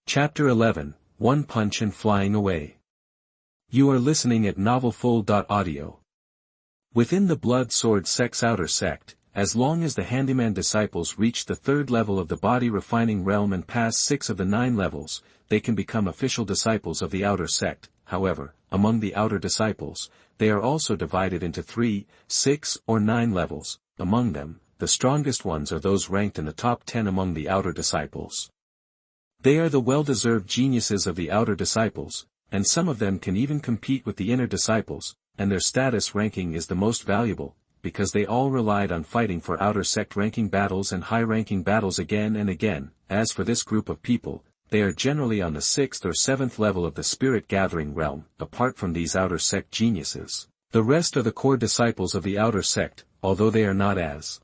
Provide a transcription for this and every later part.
Chapter 11, One Punch and Flying Away. You are listening at novelfull.audio. Within the Blood Sword Sect's outer sect, as long as the handyman disciples reach the third level of the body refining realm and pass 6 of the 9 levels, they can become official disciples of the outer sect. However, among the outer disciples, they are also divided into 3, 6, or 9 levels. Among them, the strongest ones are those ranked in the top 10 among the outer disciples. They are the well-deserved geniuses of the outer disciples, and some of them can even compete with the inner disciples, and their status ranking is the most valuable, because they all relied on fighting for outer sect ranking battles and high-ranking battles again and again. As for this group of people, they are generally on the 6th or 7th level of the spirit-gathering realm. Apart from these outer sect geniuses, the rest are the core disciples of the outer sect. Although they are not as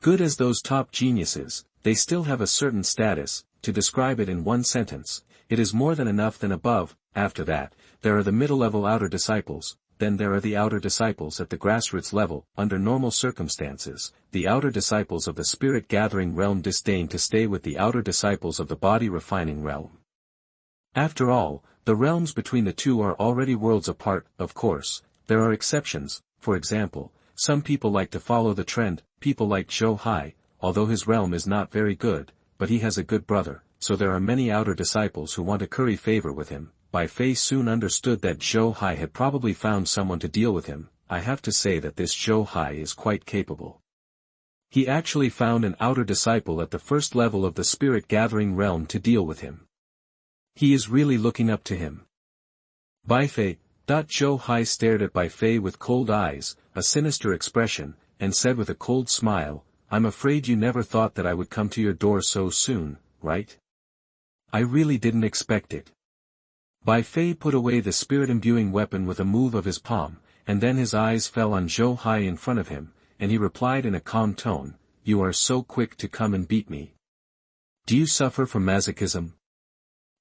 good as those top geniuses, they still have a certain status. To describe it in one sentence, it is more than enough than above. After that, there are the middle-level outer disciples, then there are the outer disciples at the grassroots level. Under normal circumstances, the outer disciples of the spirit-gathering realm disdain to stay with the outer disciples of the body-refining realm. After all, the realms between the two are already worlds apart. Of course, there are exceptions. For example, some people like to follow the trend. People like Zhou Hai, although his realm is not very good, but he has a good brother, so there are many outer disciples who want to curry favor with him. Bai Fei soon understood that Zhou Hai had probably found someone to deal with him. I have to say that this Zhou Hai is quite capable. He actually found an outer disciple at the first level of the spirit-gathering realm to deal with him. He is really looking up to him. Bai Fei. Zhou Hai stared at Bai Fei with cold eyes, a sinister expression, and said with a cold smile, "I'm afraid you never thought that I would come to your door so soon, right? I really didn't expect it." Bai Fei put away the spirit-imbuing weapon with a move of his palm, and then his eyes fell on Zhou Hai in front of him, and he replied in a calm tone, "You are so quick to come and beat me. Do you suffer from masochism?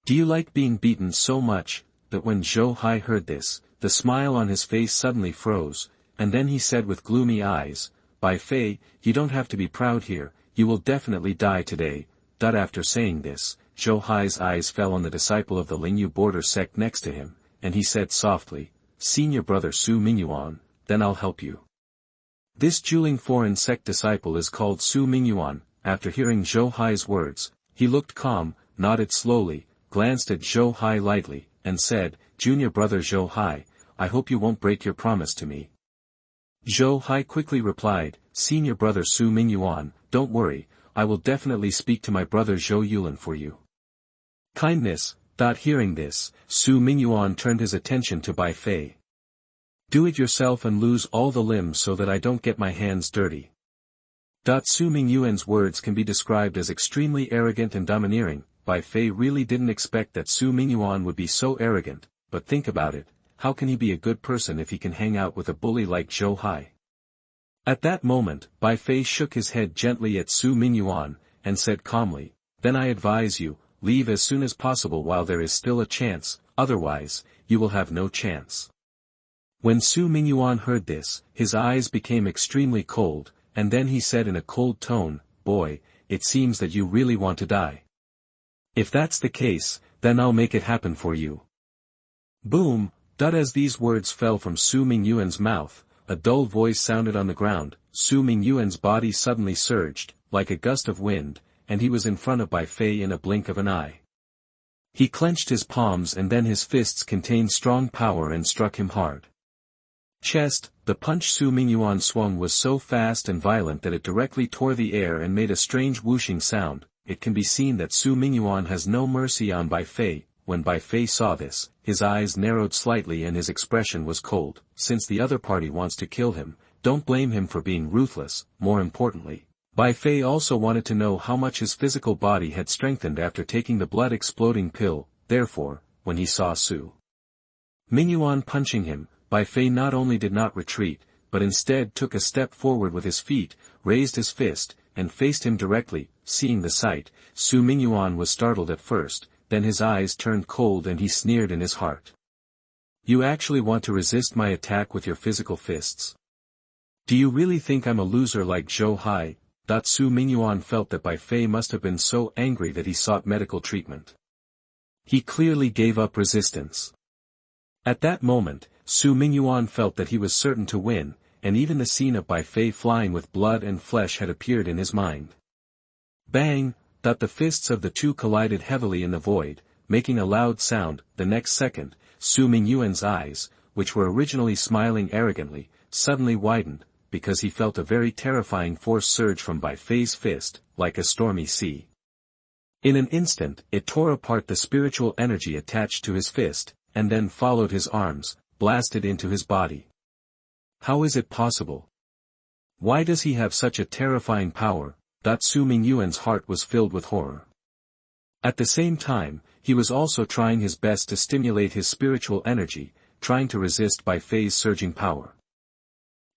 Do you like being beaten so much?" That when Zhou Hai heard this, the smile on his face suddenly froze, and then he said with gloomy eyes, "Bai Fei, you don't have to be proud here, you will definitely die today." After saying this, Zhou Hai's eyes fell on the disciple of the Lingyu border sect next to him, and he said softly, "Senior brother Su Mingyuan, then I'll help you." This Juling foreign sect disciple is called Su Mingyuan. After hearing Zhou Hai's words, he looked calm, nodded slowly, glanced at Zhou Hai lightly, and said, "Junior brother Zhou Hai, I hope you won't break your promise to me." Zhou Hai quickly replied, "Senior brother Su Mingyuan, don't worry, I will definitely speak to my brother Zhou Yulin for you." Kindness. Hearing this, Su Mingyuan turned his attention to Bai Fei. "Do it yourself and lose all the limbs so that I don't get my hands dirty." Su Mingyuan's words can be described as extremely arrogant and domineering. Bai Fei really didn't expect that Su Mingyuan would be so arrogant, but think about it, how can he be a good person if he can hang out with a bully like Zhou Hai? At that moment, Bai Fei shook his head gently at Su Mingyuan, and said calmly, "Then I advise you, leave as soon as possible while there is still a chance, otherwise, you will have no chance." When Su Mingyuan heard this, his eyes became extremely cold, and then he said in a cold tone, "Boy, it seems that you really want to die. If that's the case, then I'll make it happen for you." Boom! As these words fell from Su Mingyuan's mouth, a dull voice sounded on the ground. Su Mingyuan's body suddenly surged, like a gust of wind, and he was in front of Bai Fei in a blink of an eye. He clenched his palms and then his fists contained strong power and struck him hard. Chest. The punch Su Mingyuan swung was so fast and violent that it directly tore the air and made a strange whooshing sound. It can be seen that Su Mingyuan has no mercy on Bai Fei. When Bai Fei saw this, his eyes narrowed slightly and his expression was cold. Since the other party wants to kill him, don't blame him for being ruthless. More importantly, Bai Fei also wanted to know how much his physical body had strengthened after taking the blood-exploding pill. Therefore, when he saw Su Mingyuan punching him, Bai Fei not only did not retreat, but instead took a step forward with his feet, raised his fist, and faced him directly. Seeing the sight, Su Mingyuan was startled at first, then his eyes turned cold and he sneered in his heart. "You actually want to resist my attack with your physical fists? Do you really think I'm a loser like Zhou Hai?" Su Mingyuan felt that Bai Fei must have been so angry that he sought medical treatment. He clearly gave up resistance. At that moment, Su Mingyuan felt that he was certain to win, and even the scene of Bai Fei flying with blood and flesh had appeared in his mind. Bang! The fists of the two collided heavily in the void, making a loud sound. The next second, Su Mingyuan's eyes, which were originally smiling arrogantly, suddenly widened, because he felt a very terrifying force surge from Bai Fei's fist, like a stormy sea. In an instant, it tore apart the spiritual energy attached to his fist, and then followed his arms, blasted into his body. How is it possible? Why does he have such a terrifying power? Su Mingyuan's heart was filled with horror. At the same time, he was also trying his best to stimulate his spiritual energy, trying to resist Bai Fei's surging power.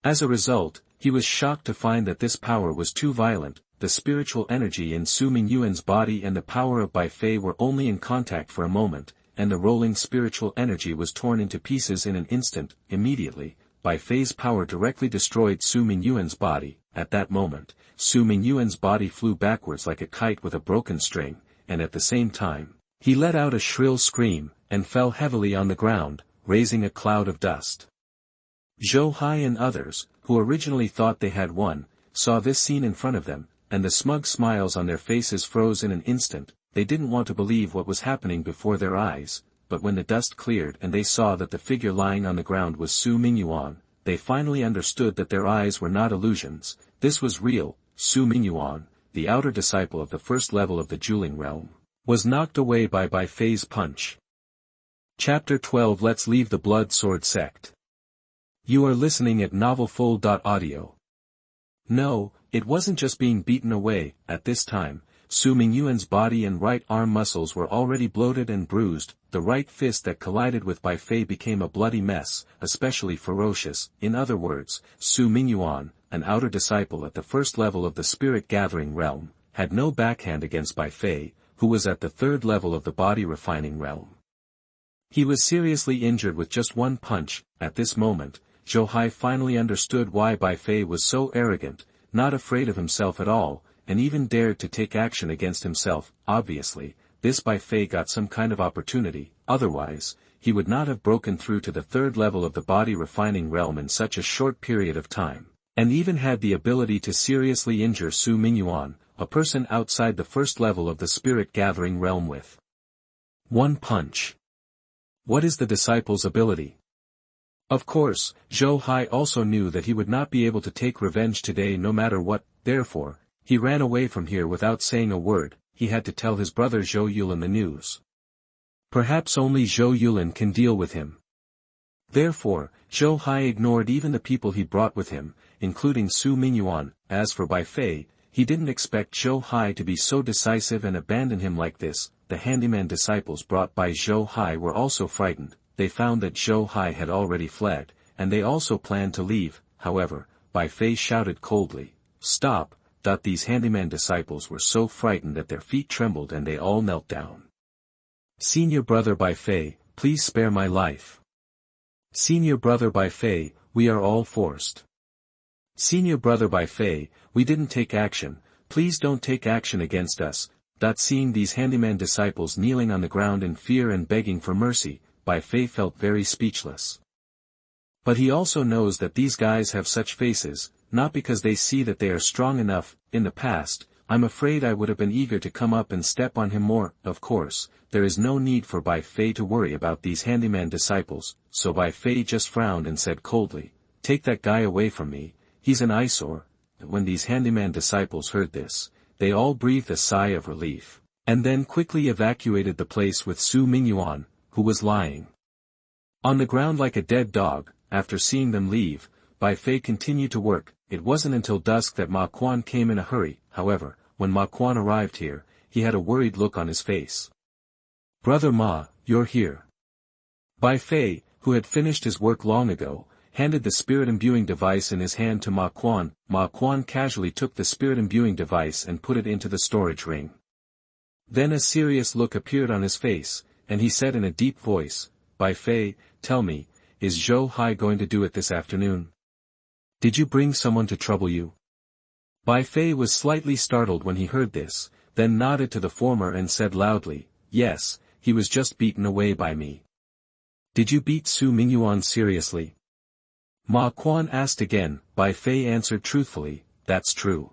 As a result, he was shocked to find that this power was too violent. The spiritual energy in Su Mingyuan's body and the power of Bai Fei were only in contact for a moment, and the rolling spiritual energy was torn into pieces in an instant. Immediately, Bai Fei's power directly destroyed Su Mingyuan's body. At that moment, Su Mingyuan's body flew backwards like a kite with a broken string, and at the same time, he let out a shrill scream, and fell heavily on the ground, raising a cloud of dust. Zhou Hai and others, who originally thought they had won, saw this scene in front of them, and the smug smiles on their faces froze in an instant. They didn't want to believe what was happening before their eyes, but when the dust cleared and they saw that the figure lying on the ground was Su Mingyuan, they finally understood that their eyes were not illusions. This was real. Su Mingyuan, the outer disciple of the first level of the dueling realm, was knocked away by Bai Fei's punch. Chapter 12. Let's leave the Blood Sword Sect. You are listening at novelfull.audio. No, it wasn't just being beaten away. At this time, Su Mingyuan's body and right arm muscles were already bloated and bruised. The right fist that collided with Bai Fei became a bloody mess, especially ferocious. In other words, Su Mingyuan, an outer disciple at the first level of the spirit gathering realm, had no backhand against Bai Fei, who was at the third level of the body refining realm. He was seriously injured with just one punch. At this moment, Zhou Hai finally understood why Bai Fei was so arrogant, not afraid of himself at all, and even dared to take action against himself. Obviously, this Bai Fei got some kind of opportunity, otherwise, he would not have broken through to the third level of the body refining realm in such a short period of time, and even had the ability to seriously injure Su Mingyuan, a person outside the first level of the spirit gathering realm with one punch. What is the disciple's ability? Of course, Zhou Hai also knew that he would not be able to take revenge today no matter what. Therefore, he ran away from here without saying a word. He had to tell his brother Zhou Yulin the news. Perhaps only Zhou Yulin can deal with him. Therefore, Zhou Hai ignored even the people he brought with him, including Su Mingyuan. As for Bai Fei, he didn't expect Zhou Hai to be so decisive and abandon him like this. The handyman disciples brought by Zhou Hai were also frightened. They found that Zhou Hai had already fled, and they also planned to leave. However, Bai Fei shouted coldly, "Stop!" These handyman disciples were so frightened that their feet trembled and they all knelt down. "Senior brother Bai Fei, please spare my life. Senior brother Bai Fei, we are all forced. Senior brother Bai Fei, we didn't take action, please don't take action against us." Seeing these handyman disciples kneeling on the ground in fear and begging for mercy, Bai Fei felt very speechless. But he also knows that these guys have such faces, not because they see that they are strong enough. In the past, I'm afraid I would have been eager to come up and step on him more. Of course, there is no need for Bai Fei to worry about these handyman disciples, so Bai Fei just frowned and said coldly, "Take that guy away from me, he's an eyesore." When these handyman disciples heard this, they all breathed a sigh of relief, and then quickly evacuated the place with Su Mingyuan, who was lying on the ground like a dead dog. After seeing them leave, Bai Fei continued to work. It wasn't until dusk that Ma Quan came in a hurry. However, when Ma Quan arrived here, he had a worried look on his face. "Brother Ma, you're here." Bai Fei, who had finished his work long ago, handed the spirit-imbuing device in his hand to Ma Quan. Ma Quan casually took the spirit-imbuing device and put it into the storage ring. Then a serious look appeared on his face, and he said in a deep voice, "Bai Fei, tell me, is Zhou Hai going to do it this afternoon? Did you bring someone to trouble you?" Bai Fei was slightly startled when he heard this, then nodded to the former and said loudly, "Yes, he was just beaten away by me. Did you beat Su Mingyuan seriously? Ma Quan asked again. Bai Fei answered truthfully, that's true.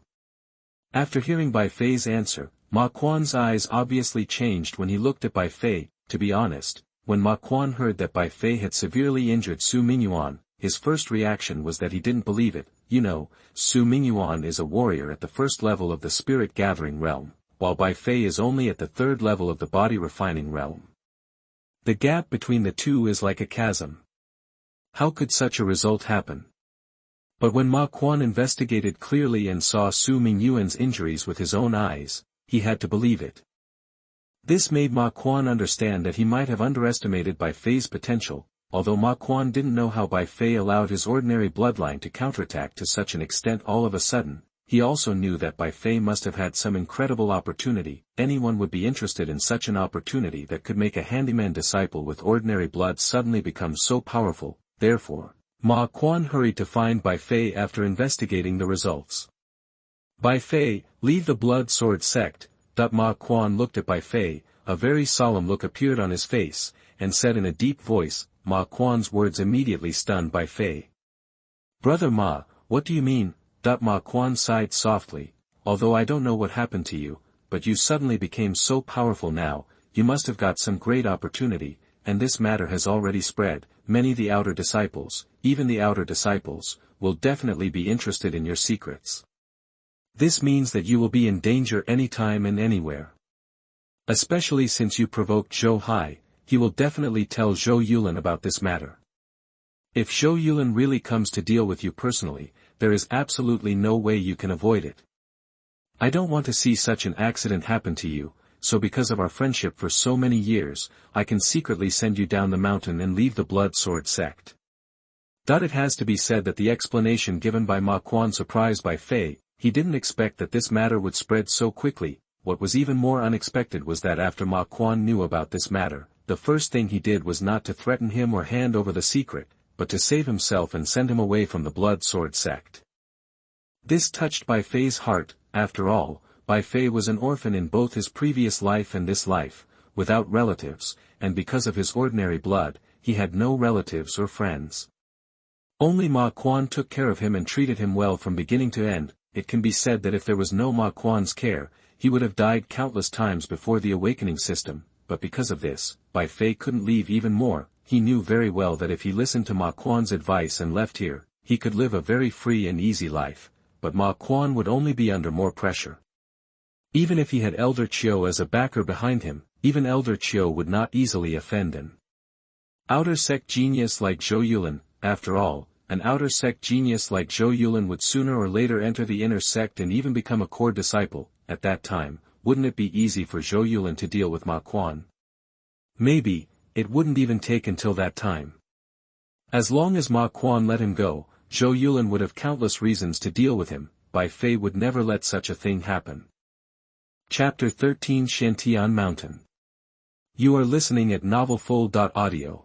After hearing Bai Fei's answer, Ma Quan's eyes obviously changed when he looked at Bai Fei. To be honest, when Ma Quan heard that Bai Fei had severely injured Su Mingyuan, his first reaction was that he didn't believe it. You know, Su Mingyuan is a warrior at the first level of the spirit gathering realm, while Bai Fei is only at the third level of the body refining realm. The gap between the two is like a chasm. How could such a result happen? But when Ma Quan investigated clearly and saw Su Mingyuan's injuries with his own eyes, he had to believe it. This made Ma Quan understand that he might have underestimated Bai Fei's potential, although Ma Quan didn't know how Bai Fei allowed his ordinary bloodline to counterattack to such an extent all of a sudden. He also knew that Bai Fei must have had some incredible opportunity. Anyone would be interested in such an opportunity that could make a handyman disciple with ordinary blood suddenly become so powerful. Therefore, Ma Quan hurried to find Bai Fei after investigating the results. Bai Fei, leave the blood sword sect. Ma Quan looked at Bai Fei, a very solemn look appeared on his face, and said in a deep voice. Ma Quan's words immediately stunned Bai Fei. Brother Ma, what do you mean? Ma Quan sighed softly, although I don't know what happened to you, but you suddenly became so powerful now, you must have got some great opportunity, and this matter has already spread. Many the outer disciples, even the outer disciples, will definitely be interested in your secrets. This means that you will be in danger anytime and anywhere. Especially since you provoked Zhou Hai, he will definitely tell Zhou Yulin about this matter. If Zhou Yulin really comes to deal with you personally, there is absolutely no way you can avoid it. I don't want to see such an accident happen to you, so because of our friendship for so many years, I can secretly send you down the mountain and leave the blood sword sect. It has to be said that the explanation given by Ma Quan surprised Bai Fei. He didn't expect that this matter would spread so quickly. What was even more unexpected was that after Ma Quan knew about this matter, the first thing he did was not to threaten him or hand over the secret, but to save himself and send him away from the blood sword sect. This touched Bai Fei's heart. After all, Bai Fei was an orphan in both his previous life and this life, without relatives, and because of his ordinary blood, he had no relatives or friends. Only Ma Quan took care of him and treated him well from beginning to end. It can be said that if there was no Ma Quan's care, he would have died countless times before the awakening system, but because of this, Bai Fei couldn't leave even more. He knew very well that if he listened to Ma Quan's advice and left here, he could live a very free and easy life, but Ma Quan would only be under more pressure. Even if he had Elder Chiu as a backer behind him, even Elder Chiu would not easily offend him. Outer sect genius like Zhou Yulin. After all, an outer sect genius like Zhou Yulin would sooner or later enter the inner sect and even become a core disciple. At that time, wouldn't it be easy for Zhou Yulin to deal with Ma Quan? Maybe, it wouldn't even take until that time. As long as Ma Quan let him go, Zhou Yulin would have countless reasons to deal with him. Bai Fei would never let such a thing happen. Chapter 13 Xuantian Mountain. You are listening at novelfull.audio.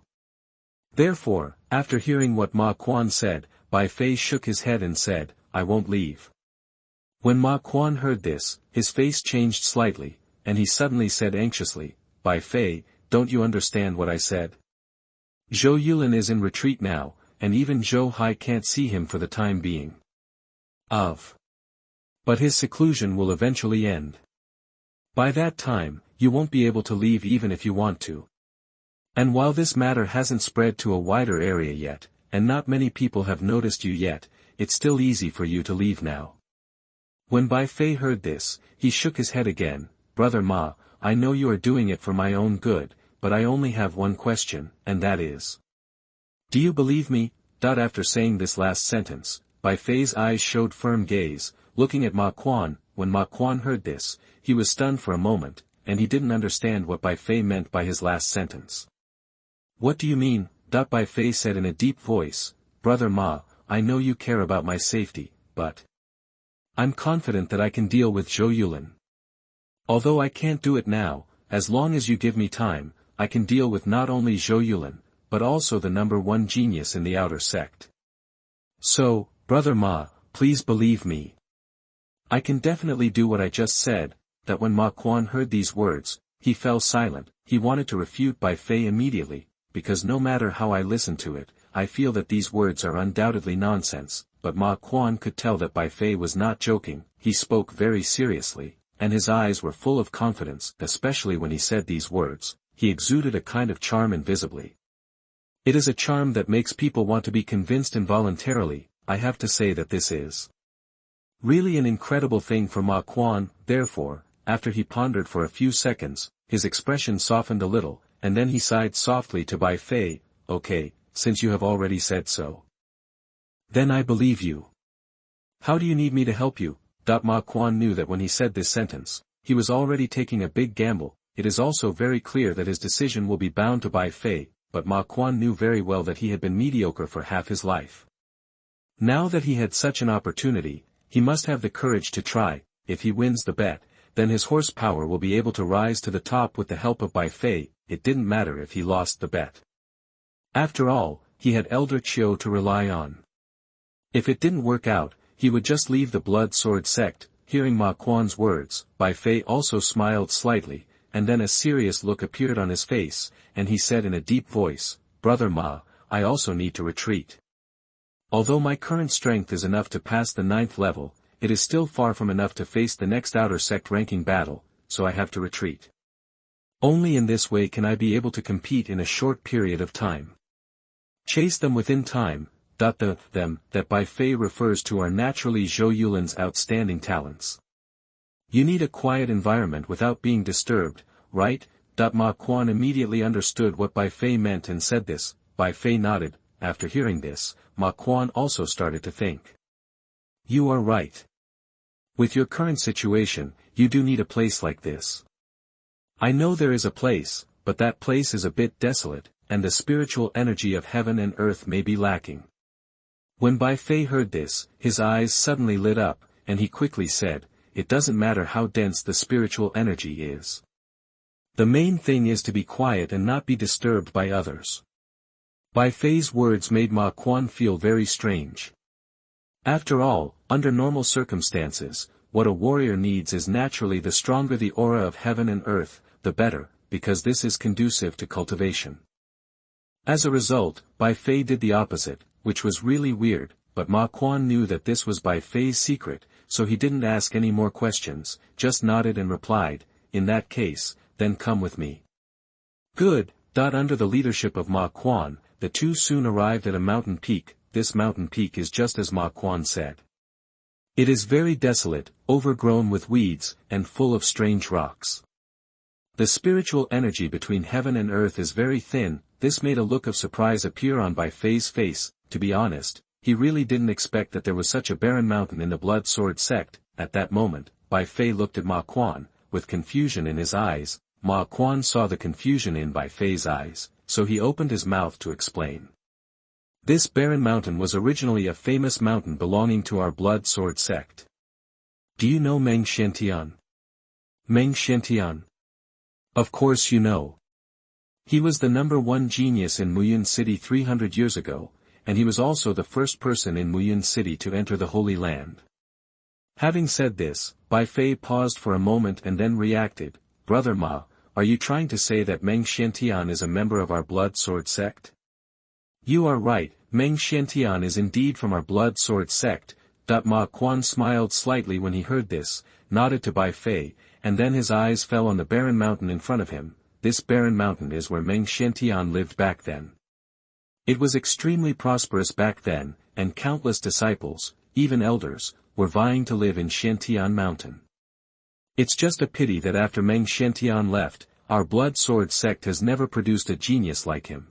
Therefore, after hearing what Ma Quan said, Bai Fei shook his head and said, I won't leave. When Ma Quan heard this, his face changed slightly, and he suddenly said anxiously, Bai Fei, don't you understand what I said? Zhou Yulin is in retreat now, and even Zhou Hai can't see him for the time being. But his seclusion will eventually end. By that time, you won't be able to leave even if you want to. And while this matter hasn't spread to a wider area yet, and not many people have noticed you yet, it's still easy for you to leave now. When Bai Fei heard this, he shook his head again. Brother Ma, I know you are doing it for my own good, but I only have one question, and that is. Do you believe me? After saying this last sentence, Bai Fei's eyes showed firm gaze, looking at Ma Quan. When Ma Quan heard this, he was stunned for a moment, and he didn't understand what Bai Fei meant by his last sentence. What do you mean? Bai Fei said in a deep voice, Brother Ma, I know you care about my safety, but I'm confident that I can deal with Zhou Yulin. Although I can't do it now, as long as you give me time, I can deal with not only Zhou Yulin, but also the number one genius in the outer sect. So, Brother Ma, please believe me. I can definitely do what I just said. That when Ma Quan heard these words, he fell silent, He wanted to refute Bai Fei immediately, because no matter how I listen to it, I feel that these words are undoubtedly nonsense, but Ma Quan could tell that Bai Fei was not joking. He spoke very seriously, and his eyes were full of confidence, especially when he said these words. He exuded a kind of charm invisibly. It is a charm that makes people want to be convinced involuntarily. I have to say that this is really an incredible thing for Ma Quan. Therefore, after he pondered for a few seconds, his expression softened a little, and then he sighed softly to Bai Fei. Okay, since you have already said so, then I believe you. How do you need me to help you? Ma Quan knew that when he said this sentence, he was already taking a big gamble. It is also very clear that his decision will be bound to Bai Fei, but Ma Quan knew very well that he had been mediocre for half his life. Now that he had such an opportunity, he must have the courage to try. If he wins the bet, then his horsepower will be able to rise to the top with the help of Bai Fei. It didn't matter if he lost the bet. After all, he had Elder Chiu to rely on. If it didn't work out, he would just leave the blood sword sect. Hearing Ma Quan's words, Bai Fei also smiled slightly, and then a serious look appeared on his face, and he said in a deep voice, Brother Ma, I also need to retreat. Although my current strength is enough to pass the 9th level, it is still far from enough to face the next outer sect ranking battle, so I have to retreat. Only in this way can I be able to compete in a short period of time. Chase them within time. Them that Bai Fei refers to are naturally Zhou Yulin's outstanding talents. You need a quiet environment without being disturbed, right? Ma Quan immediately understood what Bai Fei meant and said this. Bai Fei nodded. After hearing this, Ma Quan also started to think. You are right. With your current situation, you do need a place like this. I know there is a place, but that place is a bit desolate, and the spiritual energy of heaven and earth may be lacking. When Bai Fei heard this, his eyes suddenly lit up, and he quickly said, it doesn't matter how dense the spiritual energy is. The main thing is to be quiet and not be disturbed by others. Bai Fei's words made Ma Quan feel very strange. After all, under normal circumstances, what a warrior needs is naturally the stronger the aura of heaven and earth, the better, because this is conducive to cultivation. As a result, Bai Fei did the opposite, which was really weird, but Ma Quan knew that this was Bai Fei's secret, so he didn't ask any more questions, just nodded and replied, in that case, then come with me. Good. Under the leadership of Ma Quan, the two soon arrived at a mountain peak. This mountain peak is just as Ma Quan said. It is very desolate, overgrown with weeds, and full of strange rocks. The spiritual energy between heaven and earth is very thin. This made a look of surprise appear on Bai Fei's face. To be honest, he really didn't expect that there was such a barren mountain in the blood sword sect. At that moment, Bai Fei looked at Ma Quan, with confusion in his eyes. Ma Quan saw the confusion in Bai Fei's eyes, so he opened his mouth to explain. This barren mountain was originally a famous mountain belonging to our blood sword sect. Do you know Meng Xuantian? Meng Xuantian? Of course you know. He was the #1 genius in Muyun City 300 years ago, and he was also the first person in Muyun City to enter the Holy Land. Having said this, Bai Fei paused for a moment and then reacted, Brother Ma, are you trying to say that Meng Xuantian is a member of our blood sword sect? You are right, Meng Xuantian is indeed from our blood sword sect. Ma Quan smiled slightly when he heard this, nodded to Bai Fei, and then his eyes fell on the barren mountain in front of him. This barren mountain is where Meng Xuantian lived back then. It was extremely prosperous back then, and countless disciples, even elders, were vying to live in Xuantian Mountain. It's just a pity that after Meng Xuantian left, our blood sword sect has never produced a genius like him.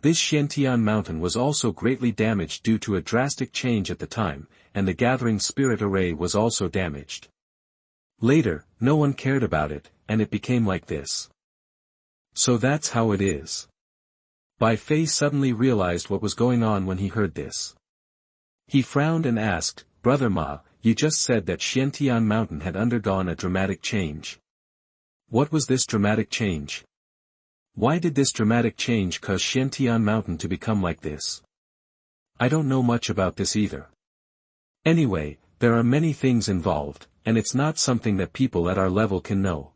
This Xuantian Mountain was also greatly damaged due to a drastic change at the time, and the gathering spirit array was also damaged. Later, no one cared about it, and it became like this. So that's how it is. Bai Fei suddenly realized what was going on when he heard this. He frowned and asked, Brother Ma, you just said that Xuantian Mountain had undergone a dramatic change. What was this dramatic change? Why did this dramatic change cause Xuantian Mountain to become like this? I don't know much about this either. Anyway, there are many things involved, and it's not something that people at our level can know.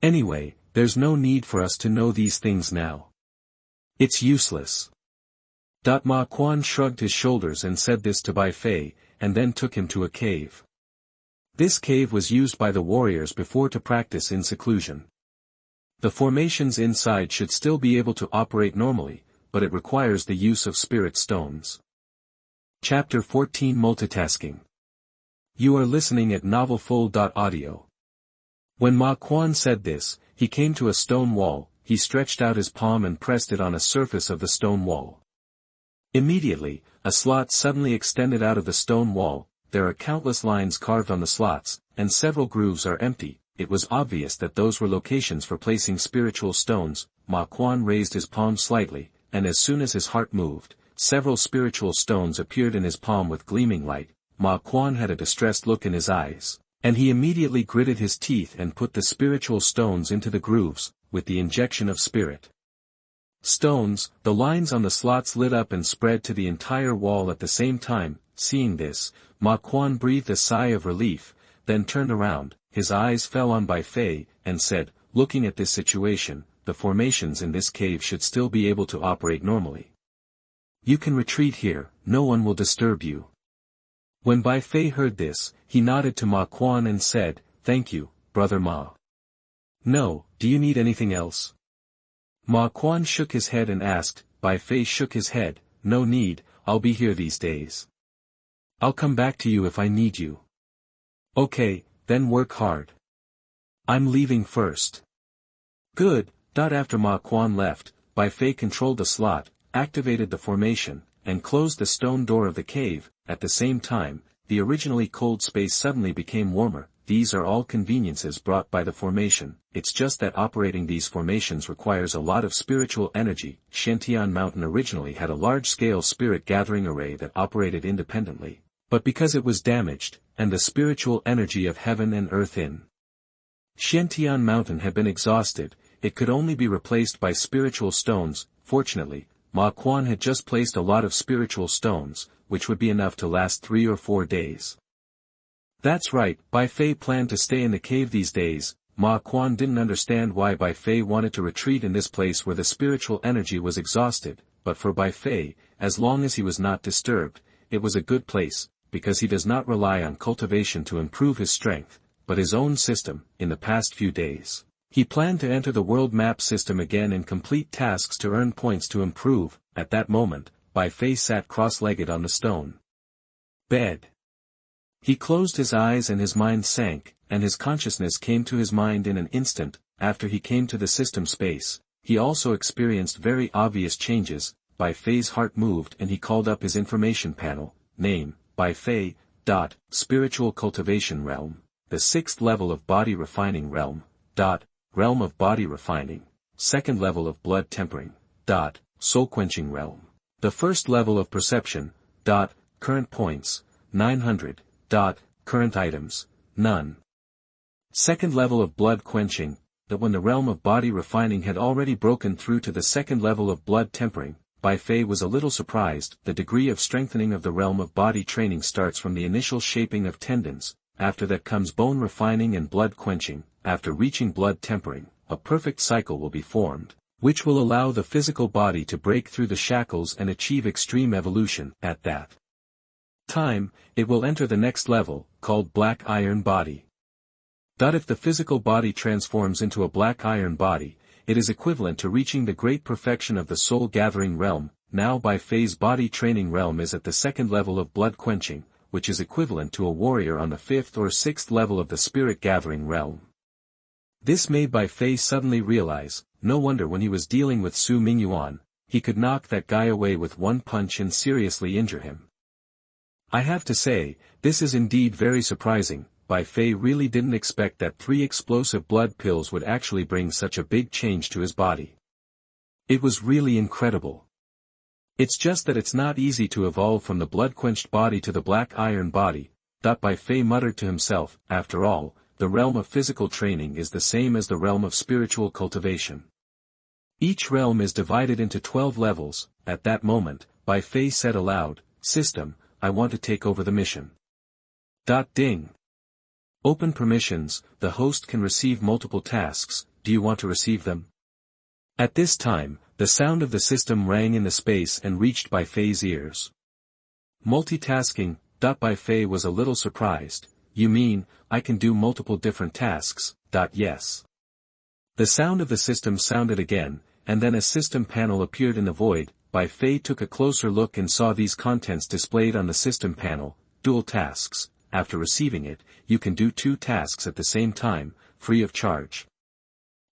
Anyway, There's no need for us to know these things now. It's useless. Ma Quan shrugged his shoulders and said this to Bai Fei, and then took him to a cave. This cave was used by the warriors before to practice in seclusion. The formations inside should still be able to operate normally, but it requires the use of spirit stones. Chapter 14 Multitasking. You are listening at novelfull.audio. When Ma Quan said this, he came to a stone wall, he stretched out his palm and pressed it on a surface of the stone wall. Immediately, a slot suddenly extended out of the stone wall. There are countless lines carved on the slots, and several grooves are empty. It was obvious that those were locations for placing spiritual stones. Ma Quan raised his palm slightly, and as soon as his heart moved, several spiritual stones appeared in his palm with gleaming light. Ma Quan had a distressed look in his eyes, and he immediately gritted his teeth and put the spiritual stones into the grooves, with the injection of spirit stones. The lines on the slots lit up and spread to the entire wall at the same time. Seeing this, Ma Quan breathed a sigh of relief, then turned around, his eyes fell on Bai Fei, and said, looking at this situation, the formations in this cave should still be able to operate normally. You can retreat here, no one will disturb you. When Bai Fei heard this, he nodded to Ma Quan and said, Thank you, brother Ma. No, do you need anything else? Ma Quan shook his head and asked. Bai Fei shook his head, No need, I'll be here these days. I'll come back to you if I need you. Okay, then work hard. I'm leaving first. Good. After Ma Quan left, Bai Fei controlled the slot, activated the formation, and closed the stone door of the cave. At the same time, the originally cold space suddenly became warmer. These are all conveniences brought by the formation. It's just that operating these formations requires a lot of spiritual energy. Xuantian Mountain originally had a large-scale spirit gathering array that operated independently, but because it was damaged, and the spiritual energy of heaven and earth in Xuantian Mountain had been exhausted, it could only be replaced by spiritual stones. Fortunately, Ma Quan had just placed a lot of spiritual stones, which would be enough to last 3 or 4 days. That's right, Bai Fei planned to stay in the cave these days. Ma Quan didn't understand why Bai Fei wanted to retreat in this place where the spiritual energy was exhausted, but for Bai Fei, as long as he was not disturbed, it was a good place, because he does not rely on cultivation to improve his strength, but his own system. In the past few days, he planned to enter the world map system again and complete tasks to earn points to improve. At that moment, Bai Fei sat cross-legged on the stone bed. He closed his eyes and his mind sank, and his consciousness came to his mind in an instant. After he came to the system space, he also experienced very obvious changes. Bai Fei's heart moved and he called up his information panel. Name, Bai Fei. Spiritual cultivation realm. The 6th level of body refining realm. Realm of body refining. 2nd level of blood tempering. Soul quenching realm. The 1st level of perception. Current points, 900. Current items, none. 2nd level of blood quenching. That when the realm of body refining had already broken through to the 2nd level of blood tempering, Bai Fei was a little surprised. The degree of strengthening of the realm of body training starts from the initial shaping of tendons. After that comes bone refining and blood quenching. After reaching blood tempering, a perfect cycle will be formed, which will allow the physical body to break through the shackles and achieve extreme evolution. At that time, it will enter the next level, called black iron body. If the physical body transforms into a black iron body, it is equivalent to reaching the great perfection of the soul gathering realm. Now Bai Fei's body training realm is at the 2nd level of blood quenching, which is equivalent to a warrior on the 5th or 6th level of the spirit gathering realm. This made Bai Fei suddenly realize, no wonder when he was dealing with Su Mingyuan, he could knock that guy away with one punch and seriously injure him. I have to say, this is indeed very surprising. Bai Fei really didn't expect that 3 explosive blood pills would actually bring such a big change to his body. It was really incredible. It's just that it's not easy to evolve from the blood-quenched body to the black iron body. Bai Fei muttered to himself, after all, the realm of physical training is the same as the realm of spiritual cultivation. Each realm is divided into 12 levels. At that moment, Bai Fei said aloud, System, I want to take over the mission. Ding. Open permissions. The host can receive multiple tasks. do you want to receive them? At this time, the sound of the system rang in the space and reached Bai Fei's ears. Multitasking. Bai Fei was a little surprised. You mean, I can do multiple different tasks? Yes. The sound of the system sounded again, and then a system panel appeared in the void. Bai Fei took a closer look and saw these contents displayed on the system panel. Dual tasks. After receiving it, you can do 2 tasks at the same time, free of charge.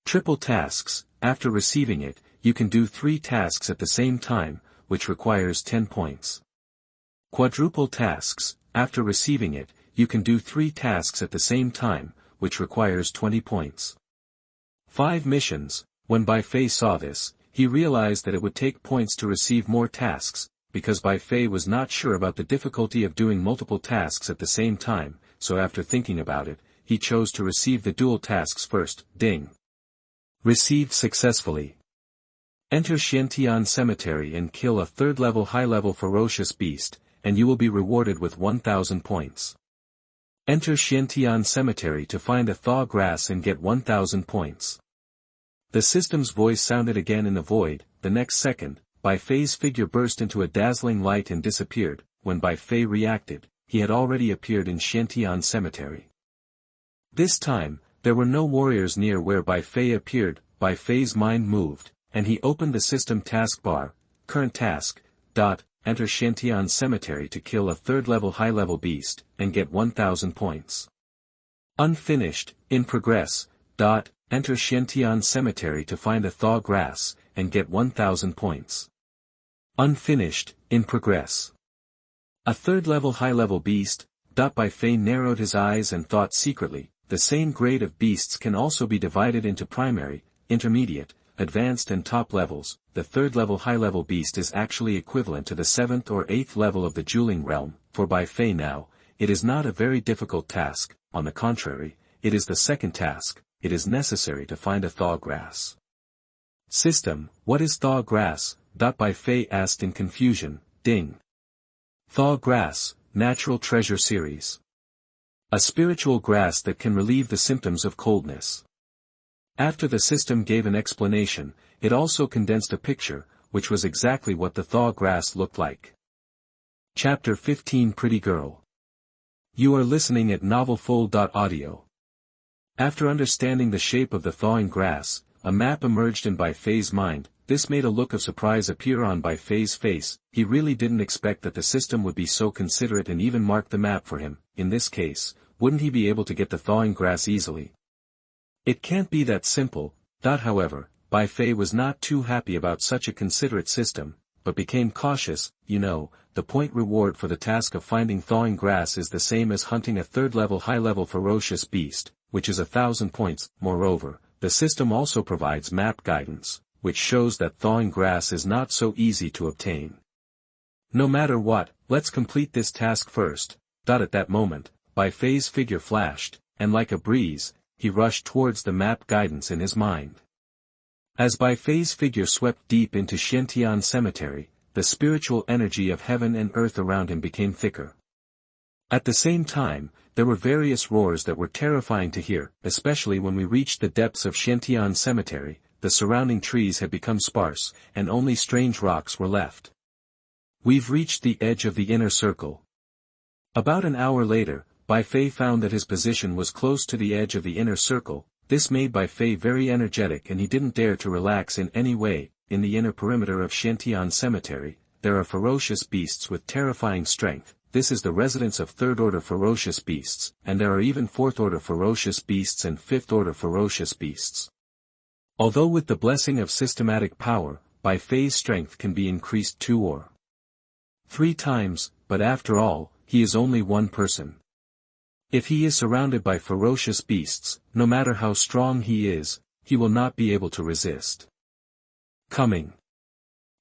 Triple tasks. After receiving it, you can do 3 tasks at the same time, which requires 10 points. Quadruple tasks. After receiving it, you can do 3 tasks at the same time, which requires 20 points. 5 missions. When Bai Fei saw this, he realized that it would take points to receive more tasks, because Bai Fei was not sure about the difficulty of doing multiple tasks at the same time, so after thinking about it, he chose to receive the dual tasks first. Ding. Received successfully. Enter Xuantian Cemetery and kill a 3rd-level high-level ferocious beast, and you will be rewarded with 1,000 points. Enter Xuantian Cemetery to find a thaw grass and get 1,000 points. The system's voice sounded again in the void. The next second, Bai Fei's figure burst into a dazzling light and disappeared. When Bai Fei reacted, he had already appeared in Xuantian Cemetery. This time, there were no warriors near where Bai Fei appeared. Bai Fei's mind moved, and he opened the system taskbar. Current task. Enter Xuantian Cemetery to kill a 3rd-level high-level beast, and get 1,000 points. Unfinished. In progress. Enter Xuantian Cemetery to find a thaw grass, and get 1,000 points. Unfinished. In progress. A 3rd-level high-level beast. Bai Fei narrowed his eyes and thought secretly, the same grade of beasts can also be divided into primary, intermediate, advanced and top levels. The 3rd-level high-level beast is actually equivalent to the 7th or 8th level of the dueling realm. For Bai Fei now, it is not a very difficult task. On the contrary, it is the second task. It is necessary to find a thaw grass. System. What is thaw grass? Bai Fei asked in confusion. Ding. Thaw grass, natural treasure series. A spiritual grass that can relieve the symptoms of coldness. After the system gave an explanation, it also condensed a picture, which was exactly what the thaw grass looked like. Chapter 15. Pretty Girl. You are listening at novelfull.audio. After understanding the shape of the thawing grass, a map emerged in Bai Fei's mind. This made a look of surprise appear on Bai Fei's face. He really didn't expect that the system would be so considerate and even mark the map for him. In this case, wouldn't he be able to get the thawing grass easily? It can't be that simple. However, Bai Fei was not too happy about such a considerate system, but became cautious. The point reward for the task of finding thawing grass is the same as hunting a 3rd-level high-level ferocious beast, which is 1,000 points. Moreover, the system also provides map guidance, which shows that thawing grass is not so easy to obtain. No matter what, let's complete this task first. At that moment, Bai Fei's figure flashed, and like a breeze, he rushed towards the map guidance in his mind. As Bai Fei's figure swept deep into Xuantian Cemetery, the spiritual energy of heaven and earth around him became thicker. At the same time, there were various roars that were terrifying to hear, especially when we reached the depths of Xuantian Cemetery. The surrounding trees had become sparse, and only strange rocks were left. We've reached the edge of the inner circle. About an hour later, Bai Fei found that his position was close to the edge of the inner circle. This made Bai Fei very energetic and he didn't dare to relax in any way. In the inner perimeter of Xuantian Cemetery, there are ferocious beasts with terrifying strength. This is the residence of 3rd-order ferocious beasts, and there are even 4th-order ferocious beasts and 5th-order ferocious beasts. Although with the blessing of systematic power, Bai Fei's strength can be increased 2 or 3 times, but after all, he is only one person. If he is surrounded by ferocious beasts, no matter how strong he is, he will not be able to resist. Coming.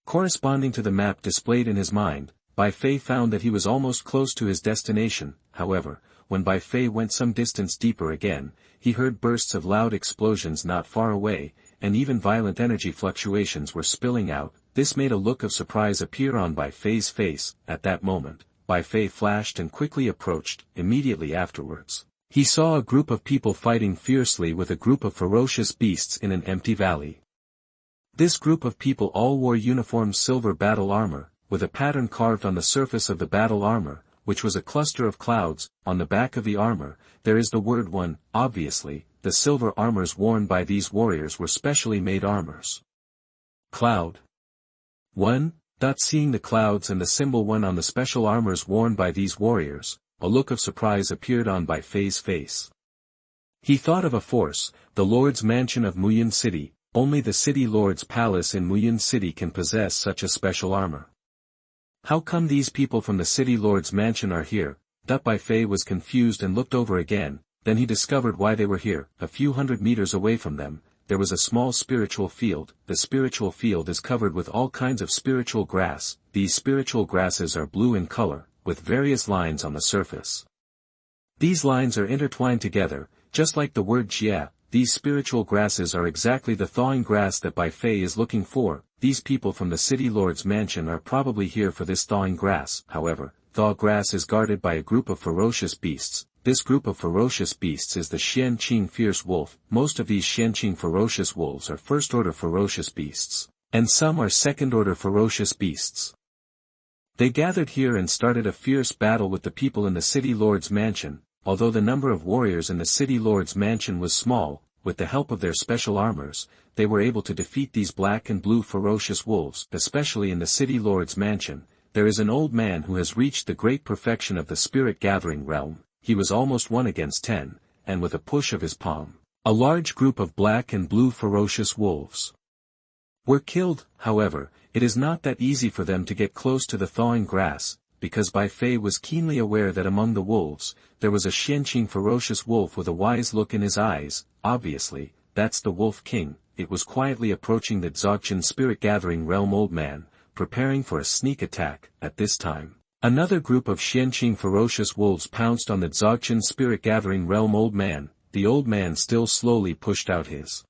Corresponding to the map displayed in his mind, Bai Fei found that he was almost close to his destination. However, when Bai Fei went some distance deeper again, he heard bursts of loud explosions not far away, and even violent energy fluctuations were spilling out. This made a look of surprise appear on Bai Fei's face. At that moment, Bai Fei flashed and quickly approached. Immediately afterwards, He saw a group of people fighting fiercely with a group of ferocious beasts in an empty valley. This group of people all wore uniform silver battle armor, with a pattern carved on the surface of the battle armor, which was a cluster of clouds. On the back of the armor, there is the word one. Obviously, the silver armors worn by these warriors were specially made armors. Cloud 1. Seeing the clouds and the symbol 1 on the special armors worn by these warriors, a look of surprise appeared on Bai Fei's face. He thought of a force, the Lord's mansion of Muyin City. Only the city lord's palace in Muyin City can possess such a special armor. How come these people from the city lord's mansion are here? Bai Fei was confused and looked over again, then he discovered why they were here. A few hundred meters away from them, there was a small spiritual field. The spiritual field is covered with all kinds of spiritual grass. These spiritual grasses are blue in color, with various lines on the surface. These lines are intertwined together, just like the word jia. These spiritual grasses are exactly the thawing grass that Bai Fei is looking for. These people from the city lord's mansion are probably here for this thawing grass. However, thaw grass is guarded by a group of ferocious beasts. This group of ferocious beasts is the Xuantian fierce wolf. Most of these Xuantian ferocious wolves are first-order ferocious beasts, and some are second-order ferocious beasts. They gathered here and started a fierce battle with the people in the city lord's mansion. Although the number of warriors in the city lord's mansion was small, with the help of their special armors, they were able to defeat these black and blue ferocious wolves. Especially in the city lord's mansion, there is an old man who has reached the great perfection of the spirit gathering realm. He was almost 1 against 10, and with a push of his palm, a large group of black and blue ferocious wolves were killed. However, it is not that easy for them to get close to the thawing grass, because Bai Fei was keenly aware that among the wolves, there was a Xuantian ferocious wolf with a wise look in his eyes. Obviously, that's the Wolf King. It was quietly approaching the Xuantian spirit-gathering realm old man, preparing for a sneak attack. At this time, another group of Xuantian ferocious wolves pounced on the Xuantian spirit-gathering realm old man. The old man still slowly pushed out his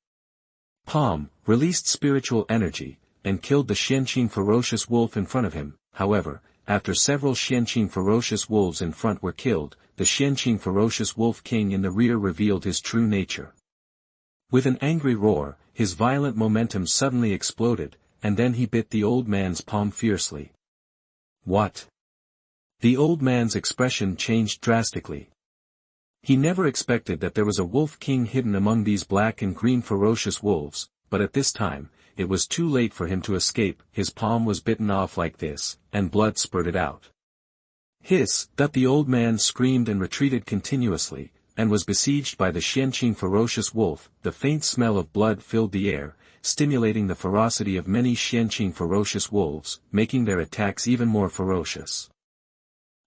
palm, released spiritual energy, and killed the Xuantian ferocious wolf in front of him. However, after several Xuantian ferocious wolves in front were killed, the Xuantian ferocious wolf king in the rear revealed his true nature. With an angry roar, his violent momentum suddenly exploded, and then he bit the old man's palm fiercely. What? The old man's expression changed drastically. He never expected that there was a wolf king hidden among these black and green ferocious wolves, but at this time, it was too late for him to escape. His palm was bitten off like this, and blood spurted out. Hiss! The old man screamed and retreated continuously, and was besieged by the Xuantian ferocious wolf. The faint smell of blood filled the air, stimulating the ferocity of many Xuantian ferocious wolves, making their attacks even more ferocious.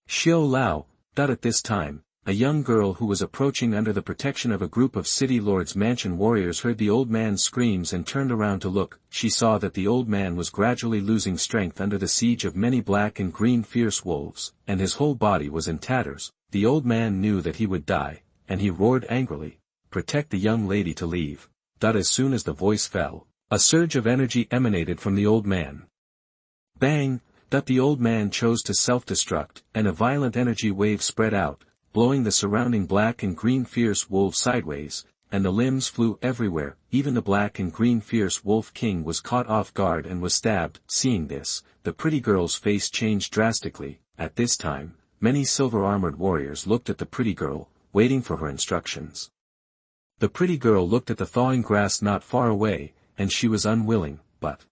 Xiao Lao! At this time, a young girl who was approaching under the protection of a group of city lord's mansion warriors heard the old man's screams and turned around to look. She saw that the old man was gradually losing strength under the siege of many black and green fierce wolves, and his whole body was in tatters. The old man knew that he would die, and he roared angrily, "Protect the young lady to leave." As soon as the voice fell, a surge of energy emanated from the old man. Bang! The old man chose to self-destruct, and a violent energy wave spread out, blowing the surrounding black and green fierce wolves sideways, and the limbs flew everywhere. Even the black and green fierce wolf king was caught off guard and was stabbed. Seeing this, the pretty girl's face changed drastically. At this time, many silver-armored warriors looked at the pretty girl, waiting for her instructions. The pretty girl looked at the thawing grass not far away, and she was unwilling, but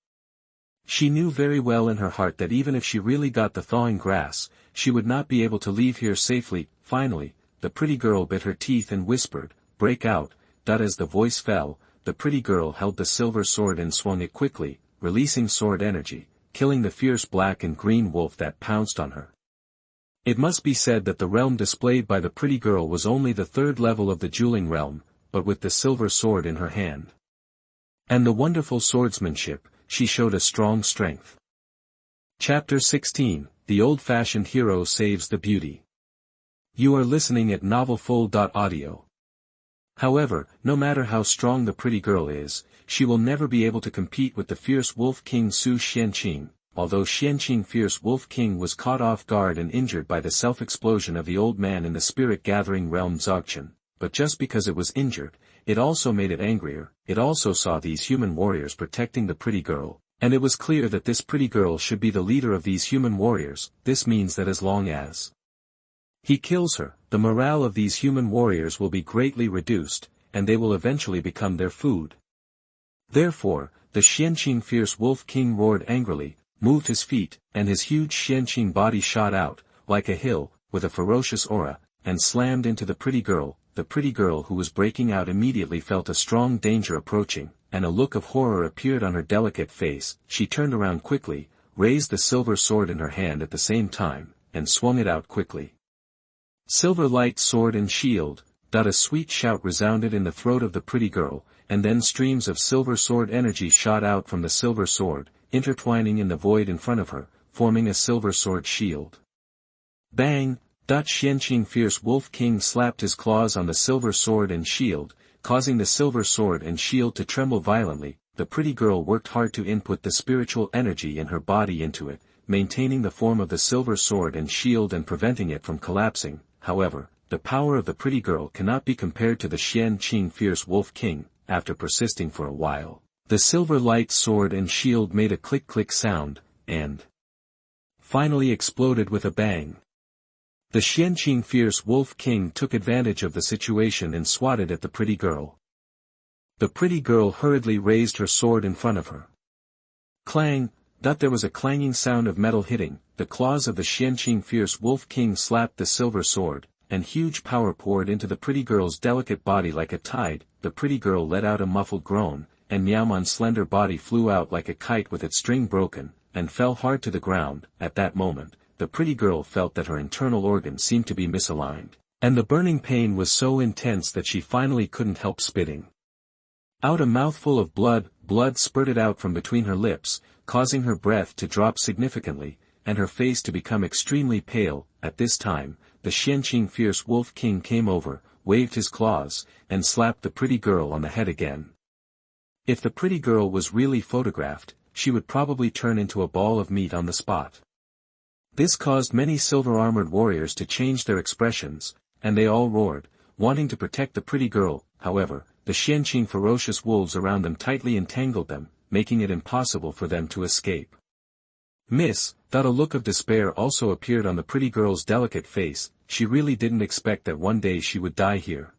she knew very well in her heart that even if she really got the thawing grass, she would not be able to leave here safely. Finally, the pretty girl bit her teeth and whispered, "Break out." As the voice fell, the pretty girl held the silver sword and swung it quickly, releasing sword energy, killing the fierce black and green wolf that pounced on her. It must be said that the realm displayed by the pretty girl was only the 3rd level of the dueling realm, but with the silver sword in her hand and the wonderful swordsmanship, she showed a strong strength. Chapter 16, The Old-Fashioned Hero Saves the Beauty. You are listening at novelfull.audio. However, no matter how strong the pretty girl is, she will never be able to compete with the fierce wolf king Su Xuanqing. although Xuantian Fierce Wolf King was caught off guard and injured by the self-explosion of the old man in the spirit-gathering realm Xuantian, but just because it was injured, it also made it angrier. It also saw these human warriors protecting the pretty girl, and it was clear that this pretty girl should be the leader of these human warriors. This means that as long as he kills her, the morale of these human warriors will be greatly reduced, and they will eventually become their food. Therefore, the Xuantian Fierce Wolf King roared angrily, moved his feet, and his huge Xuantian body shot out, like a hill, with a ferocious aura, and slammed into the pretty girl. The pretty girl who was breaking out immediately felt a strong danger approaching, and a look of horror appeared on her delicate face. She turned around quickly, raised the silver sword in her hand at the same time, and swung it out quickly. Silver light sword and shield. A sweet shout resounded in the throat of the pretty girl, and then streams of silver sword energy shot out from the silver sword, intertwining in the void in front of her, forming a silver sword shield. Bang! Xuantian Fierce Wolf King slapped his claws on the silver sword and shield, causing the silver sword and shield to tremble violently. The pretty girl worked hard to input the spiritual energy in her body into it, maintaining the form of the silver sword and shield and preventing it from collapsing. However, the power of the pretty girl cannot be compared to the Xuantian Fierce Wolf King. After persisting for a while, the silver light sword and shield made a click-click sound, and finally exploded with a bang. The Xuantian Fierce Wolf King took advantage of the situation and swatted at the pretty girl. The pretty girl hurriedly raised her sword in front of her. Clang! There was a clanging sound of metal hitting. The claws of the Xuantian Fierce Wolf King slapped the silver sword, and huge power poured into the pretty girl's delicate body like a tide. The pretty girl let out a muffled groan, and Meowmon's slender body flew out like a kite with its string broken, and fell hard to the ground. At that moment, the pretty girl felt that her internal organs seemed to be misaligned, and the burning pain was so intense that she finally couldn't help spitting out a mouthful of blood. Blood spurted out from between her lips, causing her breath to drop significantly, and her face to become extremely pale. At this time, the Xuantian Fierce Wolf King came over, waved his claws, and slapped the pretty girl on the head again. If the pretty girl was really photographed, she would probably turn into a ball of meat on the spot. This caused many silver-armored warriors to change their expressions, and they all roared, wanting to protect the pretty girl. However, the Xuantian ferocious wolves around them tightly entangled them, making it impossible for them to escape. Miss, a look of despair also appeared on the pretty girl's delicate face. She really didn't expect that one day she would die here.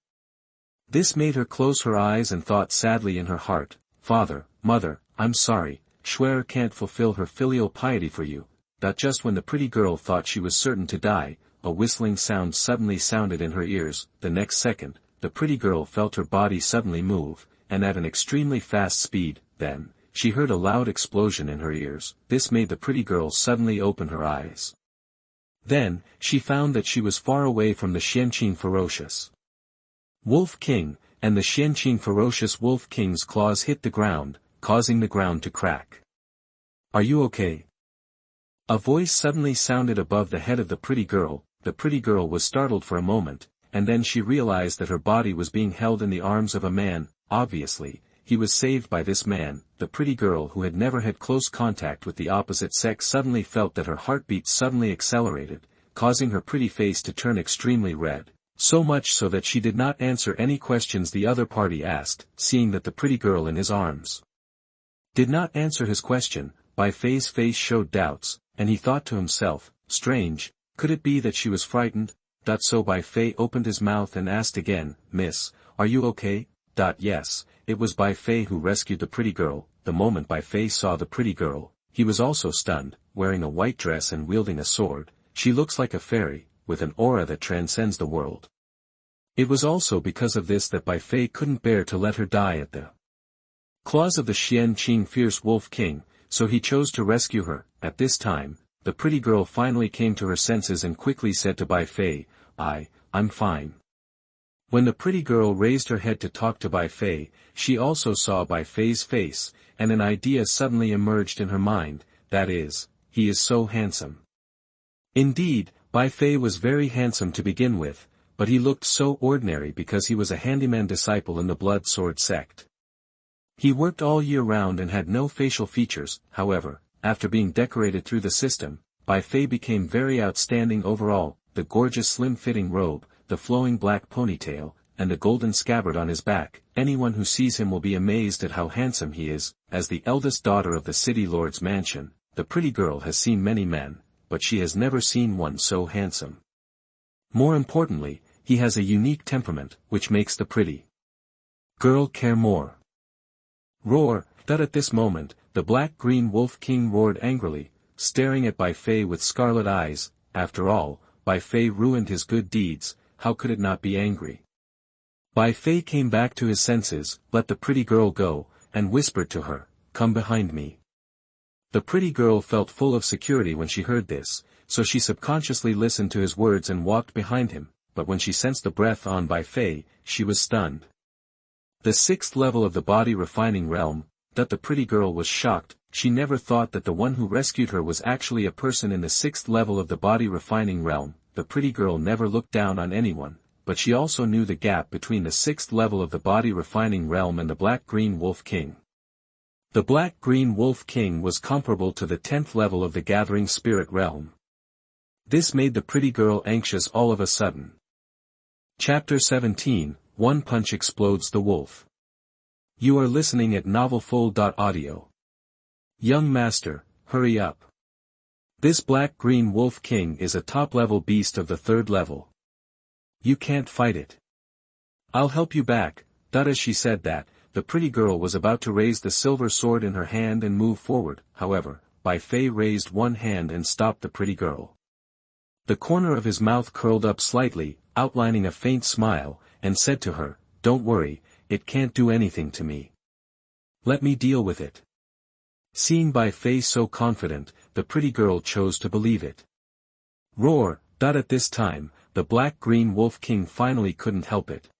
This made her close her eyes and thought sadly in her heart, "Father, Mother, I'm sorry, Schwer can't fulfill her filial piety for you." Just when the pretty girl thought she was certain to die, a whistling sound suddenly sounded in her ears. The next second, the pretty girl felt her body suddenly move, and at an extremely fast speed. Then, she heard a loud explosion in her ears. This made the pretty girl suddenly open her eyes. Then, she found that she was far away from the Xuantian Ferocious Wolf King, and the Xuantian Ferocious Wolf King's claws hit the ground, causing the ground to crack. "Are you okay?" A voice suddenly sounded above the head of the pretty girl. The pretty girl was startled for a moment, and then she realized that her body was being held in the arms of a man. Obviously, he was saved by this man. The pretty girl, who had never had close contact with the opposite sex, suddenly felt that her heartbeat suddenly accelerated, causing her pretty face to turn extremely red, so much so that she did not answer any questions the other party asked. Seeing that the pretty girl in his arms did not answer his question, Bai Fei's face showed doubts, and he thought to himself, "Strange, could it be that she was frightened?" So Bai Fei opened his mouth and asked again, "Miss, are you okay?" Yes, it was Bai Fei who rescued the pretty girl. The moment Bai Fei saw the pretty girl, he was also stunned. Wearing a white dress and wielding a sword, she looks like a fairy, with an aura that transcends the world. It was also because of this that Bai Fei couldn't bear to let her die at the claws of the Xuantian Fierce Wolf King, so he chose to rescue her. At this time, the pretty girl finally came to her senses and quickly said to Bai Fei, I'm fine." When the pretty girl raised her head to talk to Bai Fei, she also saw Bai Fei's face, and an idea suddenly emerged in her mind, that is, he is so handsome. Indeed, Bai Fei was very handsome to begin with, but he looked so ordinary because he was a handyman disciple in the Blood Sword Sect. He worked all year round and had no facial features. However, after being decorated through the system, Bai Fei became very outstanding overall, the gorgeous slim-fitting robe, the flowing black ponytail, and the golden scabbard on his back. Anyone who sees him will be amazed at how handsome he is. As the eldest daughter of the city lord's mansion, the pretty girl has seen many men, but she has never seen one so handsome. More importantly, he has a unique temperament, which makes the pretty girl care more. Roar! That at this moment, the black-green wolf king roared angrily, staring at Bai Fei with scarlet eyes. After all, Bai Fei ruined his good deeds, how could it not be angry? Bai Fei came back to his senses, let the pretty girl go, and whispered to her, "Come behind me." The pretty girl felt full of security when she heard this, so she subconsciously listened to his words and walked behind him, but when she sensed the breath on Bai Fei, she was stunned. The sixth level of the body refining realm, that the pretty girl was shocked. She never thought that the one who rescued her was actually a person in the sixth level of the body refining realm. The pretty girl never looked down on anyone, but she also knew the gap between the sixth level of the body refining realm and the black-green wolf king. The black-green wolf king was comparable to the 10th level of the gathering spirit realm. This made the pretty girl anxious all of a sudden. Chapter 17, One Punch Explodes the Wolf. You are listening at novelfull.audio. Young master, hurry up. This black-green wolf king is a top-level beast of the 3rd level. You can't fight it. I'll help you back. As she said that, the pretty girl was about to raise the silver sword in her hand and move forward. However, Bai Fei raised one hand and stopped the pretty girl. The corner of his mouth curled up slightly, outlining a faint smile, and said to her, "Don't worry, it can't do anything to me. Let me deal with it." Seeing Bai Fei so confident, the pretty girl chose to believe it. Roar! At this time, the black-green wolf king finally couldn't help it.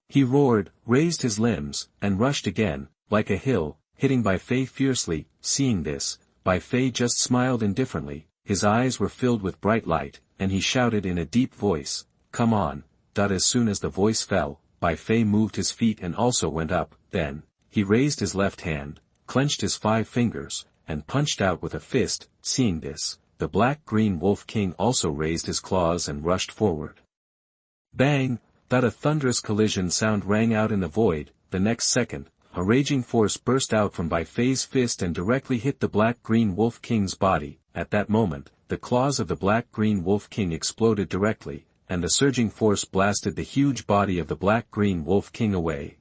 He roared, raised his limbs, and rushed again, like a hill, hitting Bai Fei fiercely. Seeing this, Bai Fei just smiled indifferently. His eyes were filled with bright light, and he shouted in a deep voice, "Come on." As soon as the voice fell, Bai Fei moved his feet and also went up. Then, he raised his left hand, clenched his 5 fingers, and punched out with a fist. Seeing this, the black-green wolf king also raised his claws and rushed forward. Bang! A thunderous collision sound rang out in the void. The next second, a raging force burst out from Bai Fei's fist and directly hit the black-green wolf king's body. At that moment, the claws of the black-green wolf king exploded directly, and the surging force blasted the huge body of the black-green wolf king away.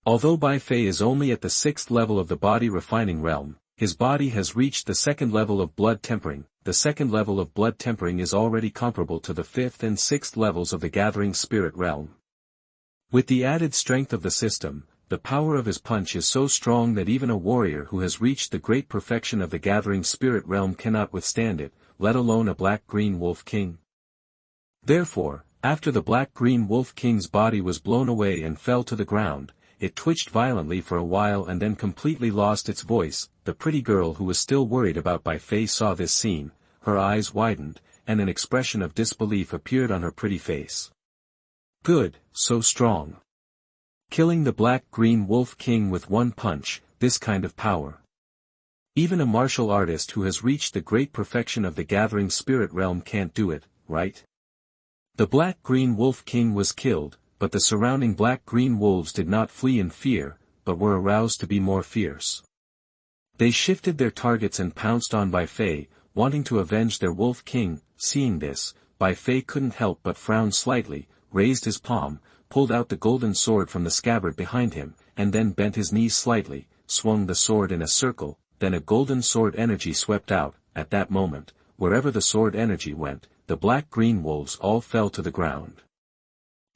Although Bai Fei is only at the 6th level of the body refining realm, his body has reached the 2nd level of blood tempering. The 2nd level of blood tempering is already comparable to the 5th and 6th levels of the gathering spirit realm. With the added strength of the system, the power of his punch is so strong that even a warrior who has reached the great perfection of the gathering spirit realm cannot withstand it, let alone a black-green wolf king. Therefore, after the black-green wolf king's body was blown away and fell to the ground, it twitched violently for a while and then completely lost its voice. The pretty girl who was still worried about Bai Fei saw this scene, her eyes widened, and an expression of disbelief appeared on her pretty face. Good, so strong. Killing the black-green wolf king with one punch, this kind of power. Even a martial artist who has reached the great perfection of the gathering spirit realm can't do it, right? The black-green wolf king was killed, but the surrounding black-green wolves did not flee in fear, but were aroused to be more fierce. They shifted their targets and pounced on Bai Fei, wanting to avenge their wolf king. Seeing this, Bai Fei couldn't help but frown slightly, raised his palm, pulled out the golden sword from the scabbard behind him, and then bent his knees slightly, swung the sword in a circle. Then a golden sword energy swept out. At that moment, wherever the sword energy went, the black-green wolves all fell to the ground.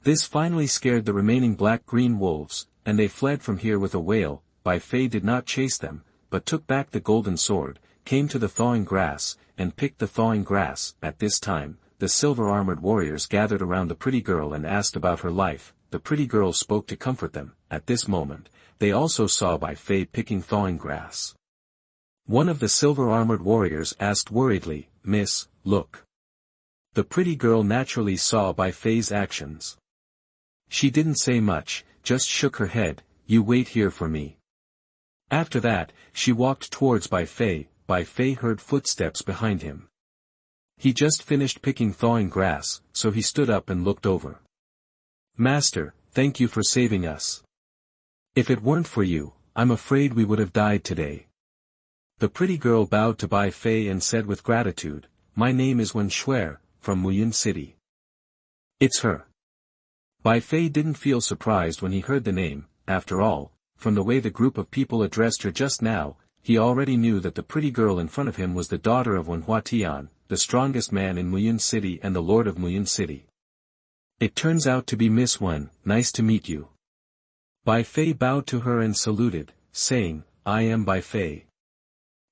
This finally scared the remaining black-green wolves, and they fled from here with a wail. Bai Fei did not chase them, but took back the golden sword, came to the thawing grass, and picked the thawing grass. At this time, the silver-armored warriors gathered around the pretty girl and asked about her life. The pretty girl spoke to comfort them. At this moment, they also saw Bai Fei picking thawing grass. One of the silver-armored warriors asked worriedly, "Miss, look." The pretty girl naturally saw Bai Fei's actions. She didn't say much, just shook her head. "You wait here for me." After that, she walked towards Bai Fei. Bai Fei heard footsteps behind him. He just finished picking thawing grass, so he stood up and looked over. Master, thank you for saving us. If it weren't for you, I'm afraid we would have died today. The pretty girl bowed to Bai Fei and said with gratitude, My name is Wen Shuer, from Muyun City. It's her. Bai Fei didn't feel surprised when he heard the name. After all, from the way the group of people addressed her just now, he already knew that the pretty girl in front of him was the daughter of Wen Xuantian, the strongest man in Muyun City and the lord of Muyun City. It turns out to be Miss Wen, nice to meet you. Bai Fei bowed to her and saluted, saying, I am Bai Fei.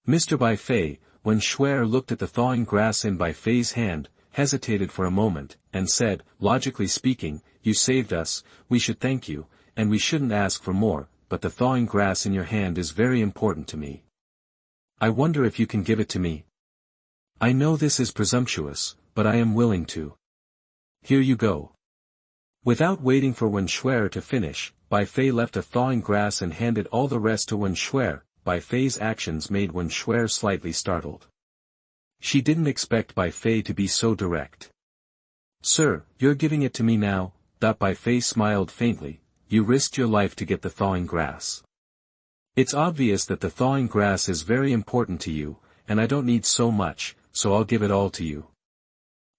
Mr. Bai Fei, Wen Shuer looked at the thawing grass in Bai Fei's hand, hesitated for a moment, and said, logically speaking, you saved us, we should thank you, and we shouldn't ask for more, but the thawing grass in your hand is very important to me. I wonder if you can give it to me. I know this is presumptuous, but I am willing to. Here you go. Without waiting for Wen Shuer to finish, Bai Fei left a thawing grass and handed all the rest to Wen Shuer. Bai Fei's actions made Wen Shuer slightly startled. She didn't expect Bai Fei to be so direct. Sir, you're giving it to me now? Bai Fei smiled faintly. You risked your life to get the thawing grass. It's obvious that the thawing grass is very important to you, and I don't need so much, so I'll give it all to you.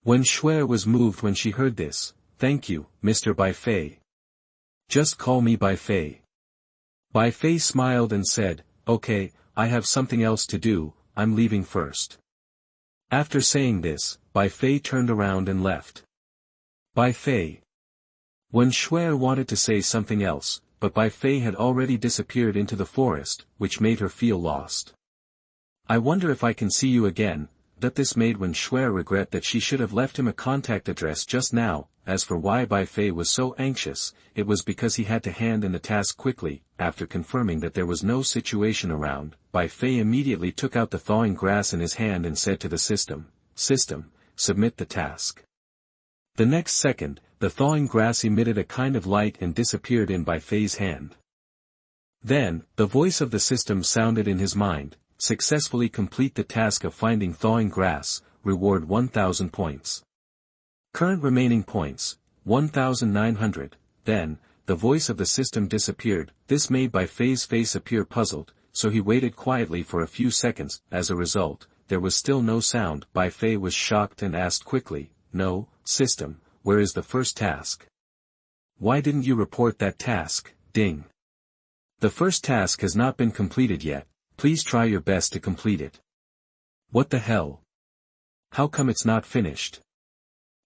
Wen Shuer was moved when she heard this. Thank you, Mr. Bai Fei. Just call me Bai Fei. Bai Fei smiled and said, Okay, I have something else to do, I'm leaving first. After saying this, Bai Fei turned around and left. Bai Fei. Wen Shuer wanted to say something else, but Bai Fei had already disappeared into the forest, which made her feel lost. I wonder if I can see you again. This made Wen Shuer regret that she should have left him a contact address just now. As for why Bai Fei was so anxious, it was because he had to hand in the task quickly. After confirming that there was no situation around, Bai Fei immediately took out the thawing grass in his hand and said to the system, submit the task. The next second, the thawing grass emitted a kind of light and disappeared in Bai Fei's hand. Then, the voice of the system sounded in his mind, successfully complete the task of finding thawing grass, reward 1,000 points. Current remaining points, 1,900, then, the voice of the system disappeared. This made Bai Fei's face appear puzzled, so he waited quietly for a few seconds. As a result, there was still no sound. Bai Fei was shocked and asked quickly, No, system, where is the first task? Why didn't you report that task? Ding. The first task has not been completed yet, please try your best to complete it. What the hell? How come it's not finished?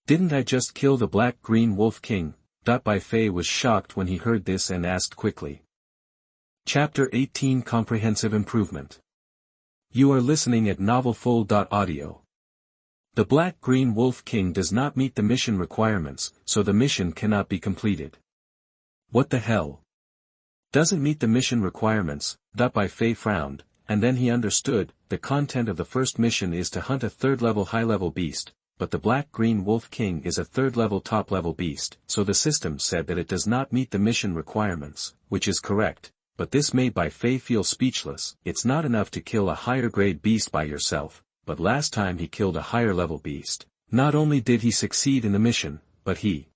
Didn't I just kill the Black-Green Wolf King? Bai Fei was shocked when he heard this and asked quickly. Chapter 18 Comprehensive Improvement. You are listening at novelfull.audio. The Black-Green Wolf King does not meet the mission requirements, so the mission cannot be completed. What the hell? Doesn't meet the mission requirements, Bai Fei frowned, and then he understood. The content of the first mission is to hunt a third-level high-level beast, but the Black-Green Wolf King is a third-level top-level beast, so the system said that it does not meet the mission requirements, which is correct, but this made Bai Fei feel speechless. It's not enough to kill a higher-grade beast by yourself, but last time he killed a higher-level beast. Not only did he succeed in the mission, but he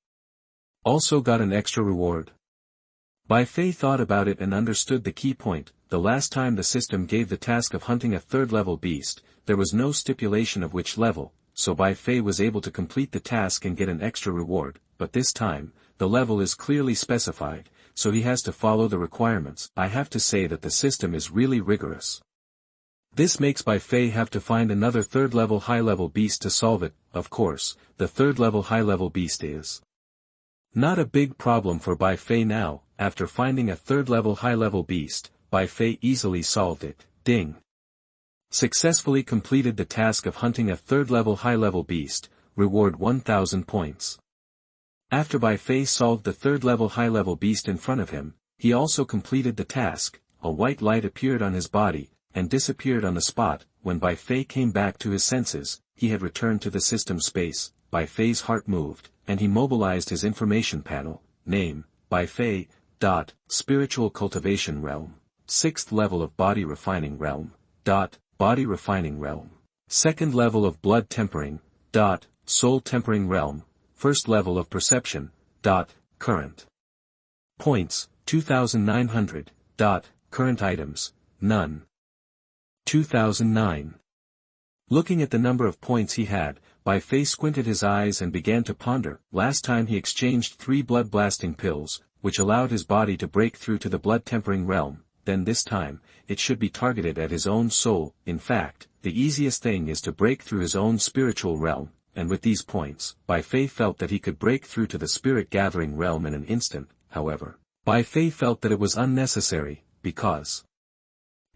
also got an extra reward. Bai Fei thought about it and understood the key point. The last time the system gave the task of hunting a third-level beast, there was no stipulation of which level, so Bai Fei was able to complete the task and get an extra reward, but this time, the level is clearly specified, so he has to follow the requirements. I have to say that the system is really rigorous. This makes Bai Fei have to find another third-level high-level beast to solve it. Of course, the third-level high-level beast is not a big problem for Bai Fei now. After finding a third-level high-level beast, Bai Fei easily solved it. Ding. Successfully completed the task of hunting a third-level high-level beast, reward 1,000 points. After Bai Fei solved the third-level high-level beast in front of him, he also completed the task. A white light appeared on his body, and disappeared on the spot. When Bai Fei came back to his senses, he had returned to the system space. Bai Fei's heart moved, and he mobilized his information panel. Name, Bai Fei. Spiritual Cultivation Realm. 6th level of Body Refining Realm. body refining realm. Second level of blood tempering, soul tempering realm. First level of perception, current points, 2,900, current items, none. 2009. Looking at the number of points he had, Bai Fei squinted his eyes and began to ponder. Last time he exchanged 3 blood-blasting pills, which allowed his body to break through to the blood-tempering realm, then this time, it should be targeted at his own soul. In fact, the easiest thing is to break through his own spiritual realm, and with these points, Bai Fei felt that he could break through to the spirit-gathering realm in an instant. However, Bai Fei felt that it was unnecessary, because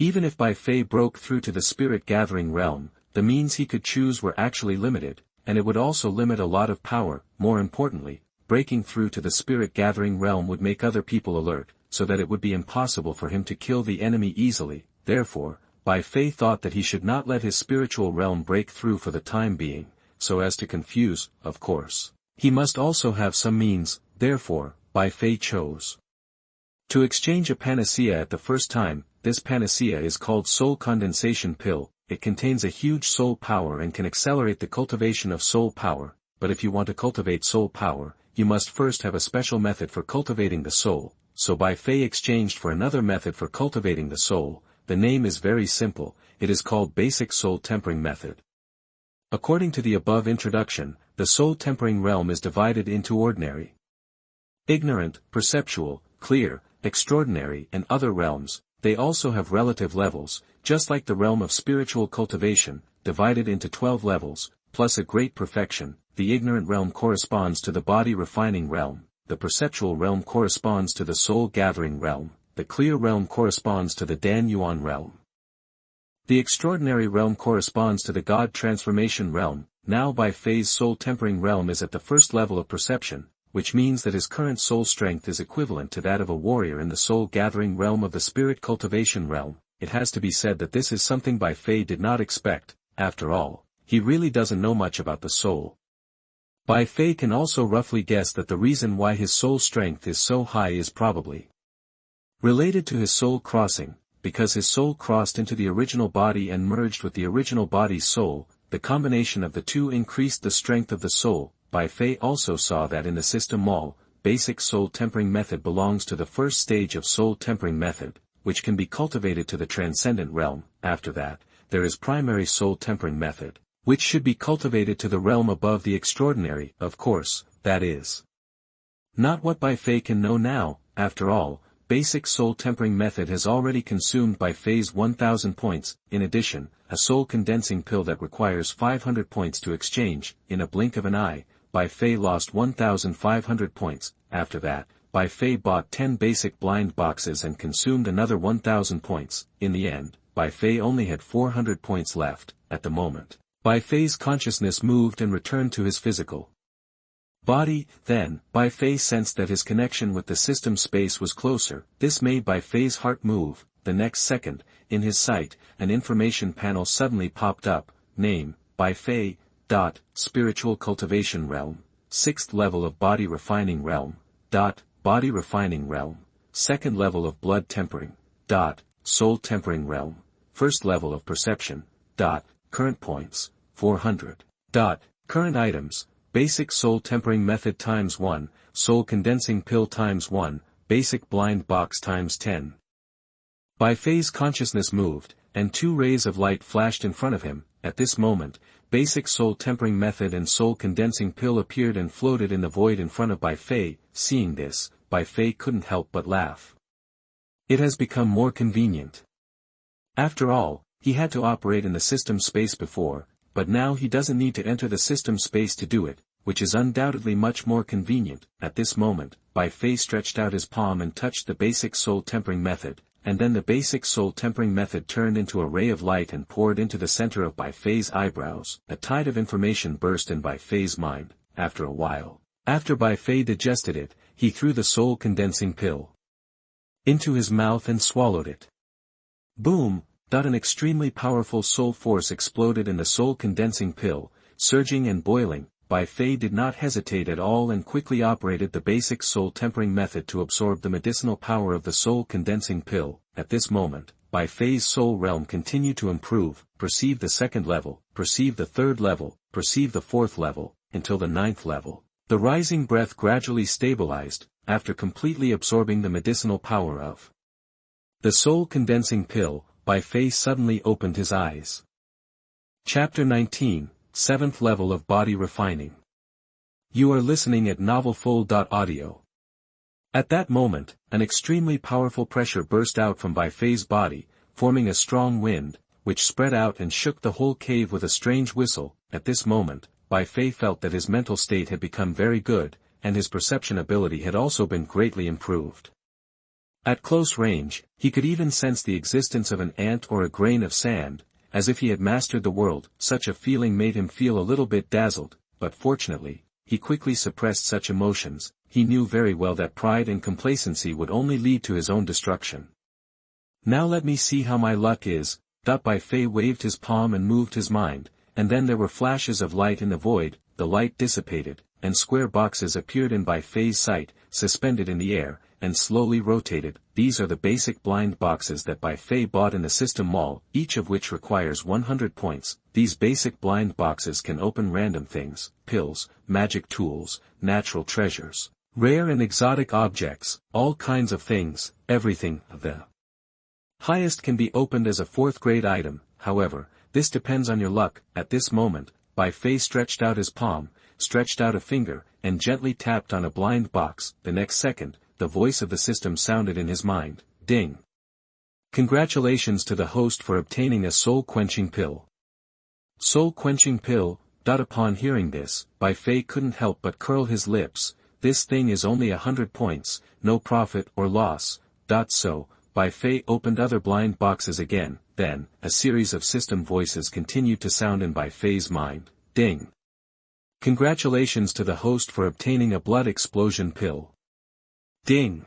even if Bai Fei broke through to the spirit-gathering realm, the means he could choose were actually limited, and it would also limit a lot of power. More importantly, breaking through to the spirit-gathering realm would make other people alert, so that it would be impossible for him to kill the enemy easily. Therefore, Bai Fei thought that he should not let his spiritual realm break through for the time being, so as to confuse. Of course, he must also have some means. Therefore, Bai Fei chose to exchange a panacea at the first time. This panacea is called Soul Condensation Pill. It contains a huge soul power and can accelerate the cultivation of soul power. But if you want to cultivate soul power, you must first have a special method for cultivating the soul. So Bai Fei exchanged for another method for cultivating the soul. The name is very simple. It is called Basic Soul Tempering Method. According to the above introduction, the soul tempering realm is divided into ordinary, ignorant, perceptual, clear, extraordinary, and other realms. They also have relative levels, just like the realm of spiritual cultivation, divided into 12 levels, plus a great perfection. The ignorant realm corresponds to the body refining realm, the perceptual realm corresponds to the soul gathering realm, the clear realm corresponds to the Dan Yuan realm. The extraordinary realm corresponds to the God transformation realm. Now Bai Fei's soul tempering realm is at the first level of perception, which means that his current soul strength is equivalent to that of a warrior in the soul-gathering realm of the spirit cultivation realm. It has to be said that this is something Bai Fei did not expect. After all, he really doesn't know much about the soul. Bai Fei can also roughly guess that the reason why his soul strength is so high is probably related to his soul crossing, because his soul crossed into the original body and merged with the original body's soul. The combination of the two increased the strength of the soul. Bai Fei also saw that in the system Mall, Basic Soul Tempering Method belongs to the first stage of Soul Tempering Method, which can be cultivated to the Transcendent Realm. After that, there is Primary Soul Tempering Method, which should be cultivated to the realm above the extraordinary. Of course, that is not what Bai Fei can know now. After all, Basic Soul Tempering Method has already consumed Bai Fei's 1,000 points. In addition, a soul condensing pill that requires 500 points to exchange. In a blink of an eye, Bai Fei lost 1,500 points. After that, Bai Fei bought 10 basic blind boxes and consumed another 1,000 points. In the end, Bai Fei only had 400 points left. At the moment, Bai Fei's consciousness moved and returned to his physical body. Then, Bai Fei sensed that his connection with the system space was closer. This made Bai Fei's heart move. The next second, in his sight, an information panel suddenly popped up. Name, Bai Fei. Spiritual Cultivation Realm, 6th level of Body Refining Realm, Body Refining Realm, 2nd level of Blood Tempering, Soul Tempering Realm, 1st level of Perception, Current Points, 400, Current Items, Basic Soul Tempering Method times 1, Soul Condensing Pill times 1, Basic Blind Box times 10. Bai Fei's consciousness moved, and 2 rays of light flashed in front of him. At this moment, Basic Soul Tempering Method and Soul Condensing Pill appeared and floated in the void in front of Bai Fei. Seeing this, Bai Fei couldn't help but laugh. It has become more convenient. After all, he had to operate in the system space before, but now he doesn't need to enter the system space to do it, which is undoubtedly much more convenient. At this moment, Bai Fei stretched out his palm and touched the Basic Soul Tempering Method, and then the Basic Soul Tempering Method turned into a ray of light and poured into the center of Bai Fei's eyebrows. A tide of information burst in Bai Fei's mind. After a while, after Bai Fei digested it, he threw the soul condensing pill into his mouth and swallowed it. Boom! An extremely powerful soul force exploded in the soul condensing pill, surging and boiling. Bai Fei did not hesitate at all and quickly operated the Basic Soul Tempering Method to absorb the medicinal power of the soul condensing pill. At this moment, Bai Fei's soul realm continued to improve, perceive the second level, perceive the third level, perceive the fourth level, until the ninth level. The rising breath gradually stabilized, after completely absorbing the medicinal power of the soul-condensing pill. Bai Fei suddenly opened his eyes. Chapter 19, 7th Level of Body Refining. You are listening at novelfull.audio. At that moment, an extremely powerful pressure burst out from Bai Fei's body, forming a strong wind, which spread out and shook the whole cave with a strange whistle. At this moment, Bai Fei felt that his mental state had become very good, and his perception ability had also been greatly improved. At close range, he could even sense the existence of an ant or a grain of sand, as if he had mastered the world. Such a feeling made him feel a little bit dazzled, but fortunately, he quickly suppressed such emotions. He knew very well that pride and complacency would only lead to his own destruction. Now let me see how my luck is. Bai Fei waved his palm and moved his mind, and then there were flashes of light in the void. The light dissipated, and square boxes appeared in Bai Fei's sight, suspended in the air, and slowly rotated. These are the basic blind boxes that Bai Fei bought in the system mall, each of which requires 100 points. These basic blind boxes can open random things, pills, magic tools, natural treasures, rare and exotic objects, all kinds of things, everything. The highest can be opened as a 4th grade item. However, this depends on your luck. At this moment, Bai Fei stretched out his palm, stretched out a finger, and gently tapped on a blind box. The next second, the voice of the system sounded in his mind. Ding! Congratulations to the host for obtaining a soul-quenching pill. Soul-quenching pill. Upon hearing this, Bai Fei couldn't help but curl his lips. This thing is only 100 points, no profit or loss. So, Bai Fei opened other blind boxes again. Then, a series of system voices continued to sound in Bai Fei's mind. Ding! Congratulations to the host for obtaining a blood explosion pill. Ding!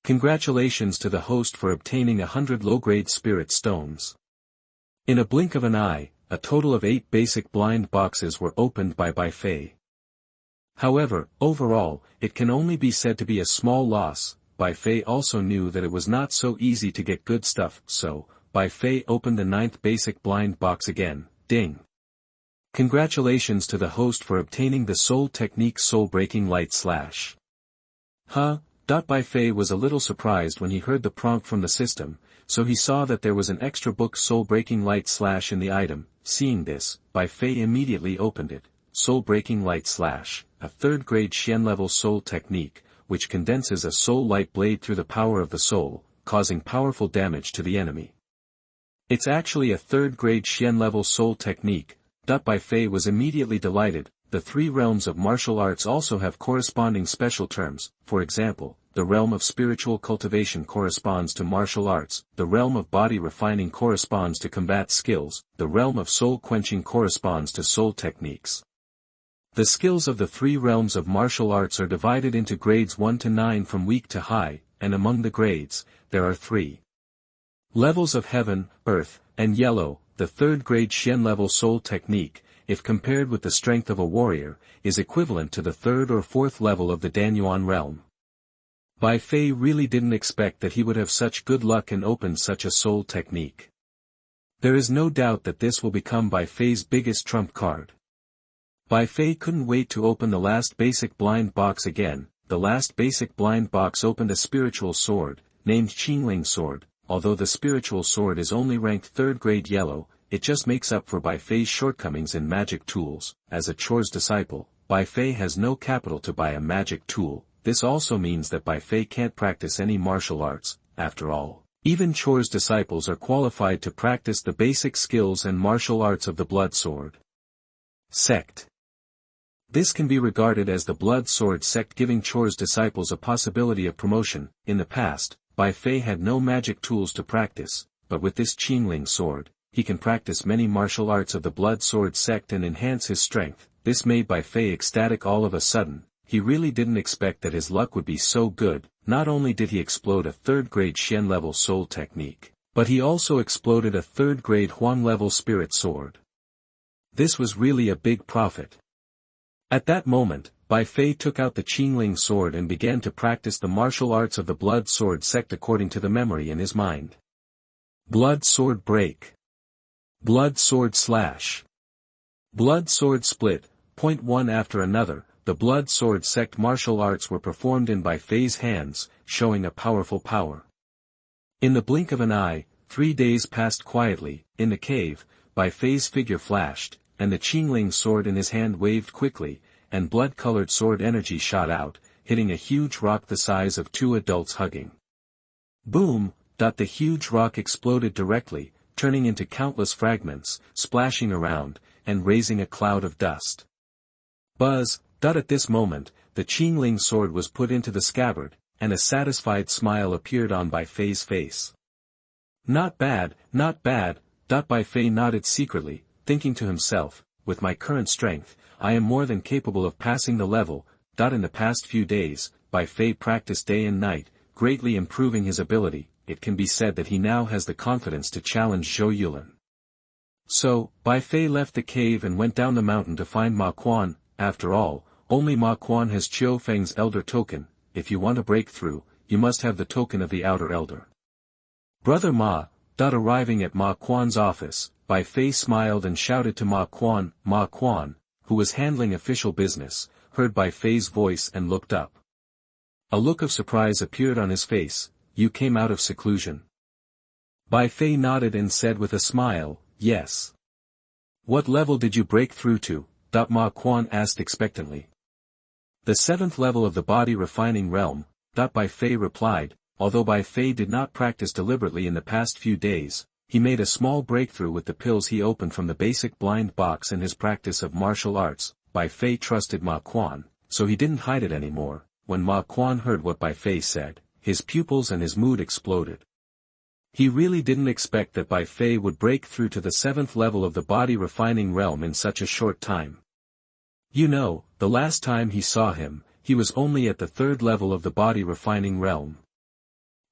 Congratulations to the host for obtaining 100 low-grade spirit stones. In a blink of an eye, a total of 8 basic blind boxes were opened by Bai Fei. However, overall, it can only be said to be a small loss. Bai Fei also knew that it was not so easy to get good stuff, so, Bai Fei opened the 9th basic blind box again. Ding! Congratulations to the host for obtaining the soul technique soul-breaking light slash. Bai Fei was a little surprised when he heard the prompt from the system, so he saw that there was an extra book soul-breaking light slash in the item. Seeing this, Bai Fei immediately opened it. Soul-breaking light slash, a 3rd grade Xian level soul technique, which condenses a soul light blade through the power of the soul, causing powerful damage to the enemy. It's actually a 3rd grade Xian level soul technique. Bai Fei was immediately delighted. The 3 realms of martial arts also have corresponding special terms. For example, the realm of spiritual cultivation corresponds to martial arts, the realm of body refining corresponds to combat skills, the realm of soul quenching corresponds to soul techniques. The skills of the 3 realms of martial arts are divided into grades 1 to 9 from weak to high, and among the grades, there are 3 levels of heaven, earth, and yellow. The 3rd grade Xian level soul technique, if compared with the strength of a warrior, is equivalent to the 3rd or 4th level of the Danyuan realm. Bai Fei really didn't expect that he would have such good luck and open such a soul technique. There is no doubt that this will become Bai Fei's biggest trump card. Bai Fei couldn't wait to open the last basic blind box again. The last basic blind box opened a spiritual sword, named Qingling Sword. Although the spiritual sword is only ranked 3rd grade yellow, it just makes up for Bai Fei's shortcomings in magic tools. As a Chore's disciple, Bai Fei has no capital to buy a magic tool. This also means that Bai Fei can't practice any martial arts. After all, even Chore's disciples are qualified to practice the basic skills and martial arts of the blood sword. Sect. This can be regarded as the blood sword sect, giving Chore's disciples a possibility of promotion. In the past, Bai Fei had no magic tools to practice, but with this Qingling sword, he can practice many martial arts of the blood sword sect and enhance his strength. This made Bai Fei ecstatic all of a sudden. He really didn't expect that his luck would be so good. Not only did he explode a 3rd grade Xian level soul technique, but he also exploded a 3rd grade Huang level spirit sword. This was really a big profit. At that moment, Bai Fei took out the Qingling sword and began to practice the martial arts of the blood sword sect according to the memory in his mind. Blood sword break. Blood sword slash. Blood sword split. One after another, the blood sword sect martial arts were performed in Bai Fei's hands, showing a powerful power. In the blink of an eye, 3 days passed quietly. In the cave, Bai Fei's figure flashed, and the Qingling sword in his hand waved quickly, and blood-colored sword energy shot out, hitting a huge rock the size of 2 adults hugging. Boom! The huge rock exploded directly, turning into countless fragments, splashing around, and raising a cloud of dust. Buzz! At this moment, the Qingling sword was put into the scabbard, and a satisfied smile appeared on Bai Fei's face. Not bad, not bad. Bai Fei nodded secretly, thinking to himself, with my current strength, I am more than capable of passing the level. In the past few days, Bai Fei practiced day and night, greatly improving his ability. It can be said that he now has the confidence to challenge Zhou Yulin. So, Bai Fei left the cave and went down the mountain to find Ma Quan. After all, only Ma Quan has Qiu Feng's elder token. If you want to break through, you must have the token of the outer elder. Brother Ma. Arriving at Ma Quan's office, Bai Fei smiled and shouted to Ma Quan. Ma Quan, who was handling official business, heard Bai Fei's voice and looked up. A look of surprise appeared on his face. You came out of seclusion? Bai Fei nodded and said with a smile, yes. What level did you break through to? Ma Quan asked expectantly. The 7th level of the body refining realm. Bai Fei replied. Although Bai Fei did not practice deliberately in the past few days, he made a small breakthrough with the pills he opened from the basic blind box in his practice of martial arts. Bai Fei trusted Ma Quan, so he didn't hide it anymore. When Ma Quan heard what Bai Fei said, his pupils and his mood exploded. He really didn't expect that Bai Fei would break through to the 7th level of the body refining realm in such a short time. You know, the last time he saw him, he was only at the 3rd level of the body refining realm.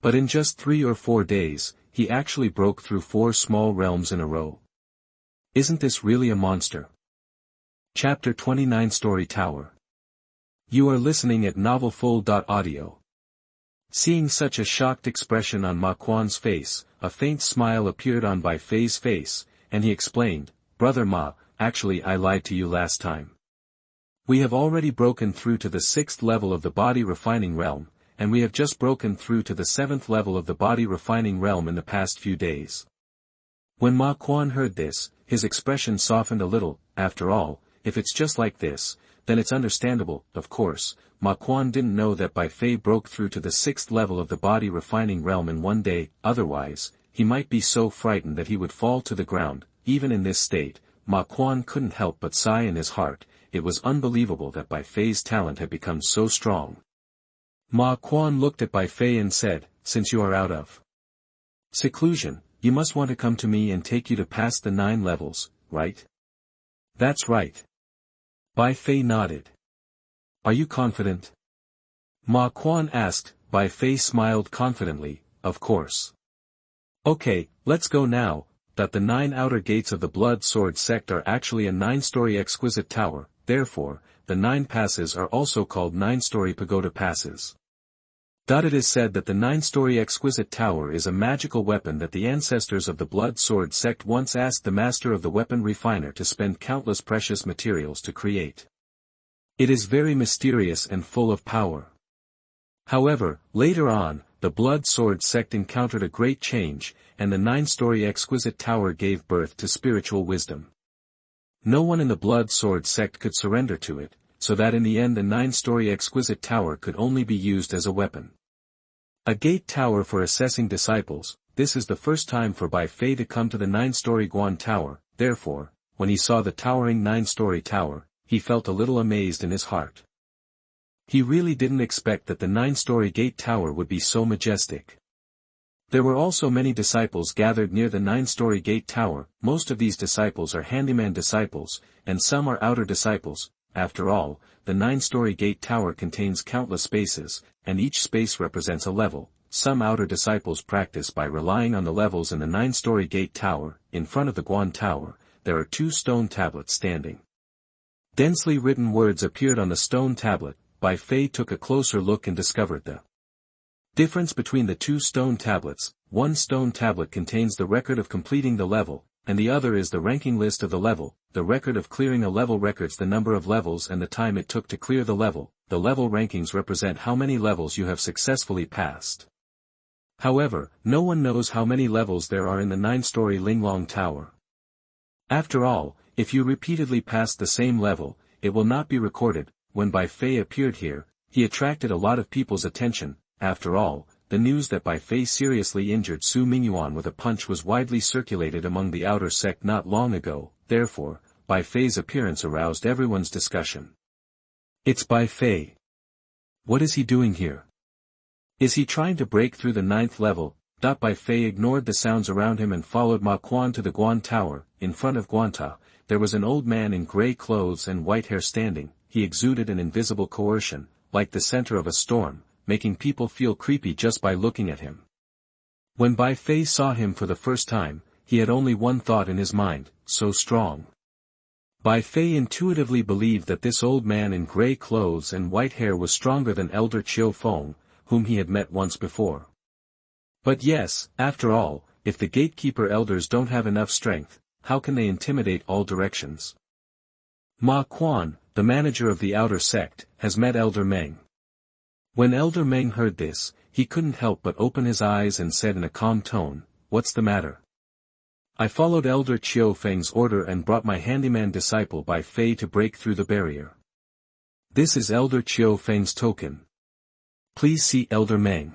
But in just 3 or 4 days, he actually broke through 4 small realms in a row. Isn't this really a monster? Chapter 29 Story Tower. You are listening at novelfull.audio. Seeing such a shocked expression on Ma Quan's face, a faint smile appeared on Bai Fei's face, and he explained, Brother Ma, actually I lied to you last time. We have already broken through to the 6th level of the body refining realm, and we have just broken through to the 7th level of the body refining realm in the past few days. When Ma Quan heard this, his expression softened a little. After all, if it's just like this, then it's understandable. Of course, Ma Quan didn't know that Bai Fei broke through to the 6th level of the body refining realm in one day. Otherwise, he might be so frightened that he would fall to the ground. Even in this state, Ma Quan couldn't help but sigh in his heart. It was unbelievable that Bai Fei's talent had become so strong. Ma Quan looked at Bai Fei and said, since you are out of seclusion, you must want to come to me and take you to past the 9 levels, right? That's right. Bai Fei nodded. Are you confident? Ma Quan asked. Bai Fei smiled confidently, of course. Okay, let's go now. The 9 outer gates of the Blood Sword Sect are actually a 9-story exquisite tower. Therefore, the 9 passes are also called 9-story pagoda passes. It is said that the 9-story exquisite tower is a magical weapon that the ancestors of the Blood Sword Sect once asked the master of the weapon refiner to spend countless precious materials to create. It is very mysterious and full of power. However, later on, the Blood Sword Sect encountered a great change, and the 9-story exquisite tower gave birth to spiritual wisdom. No one in the Blood Sword Sect could surrender to it, so that in the end the 9-story exquisite tower could only be used as a weapon. A gate tower for assessing disciples. This is the first time for Bai Fei to come to the 9-story Guan Tower. Therefore, when he saw the towering 9-story tower, he felt a little amazed in his heart. He really didn't expect that the 9-story gate tower would be so majestic. There were also many disciples gathered near the 9-story gate tower. Most of these disciples are handyman disciples, and some are outer disciples. After all, the 9-story gate tower contains countless spaces, and each space represents a level. Some outer disciples practice by relying on the levels in the 9-story gate tower. In front of the Guan Tower, there are 2 stone tablets standing. Densely written words appeared on the stone tablet. Bai Fei took a closer look and discovered the Difference between the two stone tablets: one stone tablet contains the record of completing the level, and the other is the ranking list of the level. The record of clearing a level records the number of levels and the time it took to clear the level. The level rankings represent how many levels you have successfully passed. However, no one knows how many levels there are in the 9-story Linglong Tower. After all, if you repeatedly passed the same level, it will not be recorded. When Bai Fei appeared here, he attracted a lot of people's attention. After all, the news that Bai Fei seriously injured Su Mingyuan with a punch was widely circulated among the outer sect not long ago. Therefore, Bai Fei's appearance aroused everyone's discussion. It's Bai Fei. What is he doing here? Is he trying to break through the 9th level? Bai Fei ignored the sounds around him and followed Ma Quan to the Guan Tower. In front of Guanta, there was an old man in grey clothes and white hair standing. He exuded an invisible coercion, like the center of a storm, making people feel creepy just by looking at him. When Bai Fei saw him for the first time, he had only one thought in his mind: so strong. Bai Fei intuitively believed that this old man in grey clothes and white hair was stronger than Elder Chiu Feng, whom he had met once before. But yes, after all, if the gatekeeper elders don't have enough strength, how can they intimidate all directions? Ma Quan, the manager of the outer sect, has met Elder Meng. When Elder Meng heard this, he couldn't help but open his eyes and said in a calm tone, "What's the matter?" "I followed Elder Chiu Feng's order and brought my handyman disciple Bai Fei to break through the barrier. This is Elder Chiu Feng's token. Please see Elder Meng."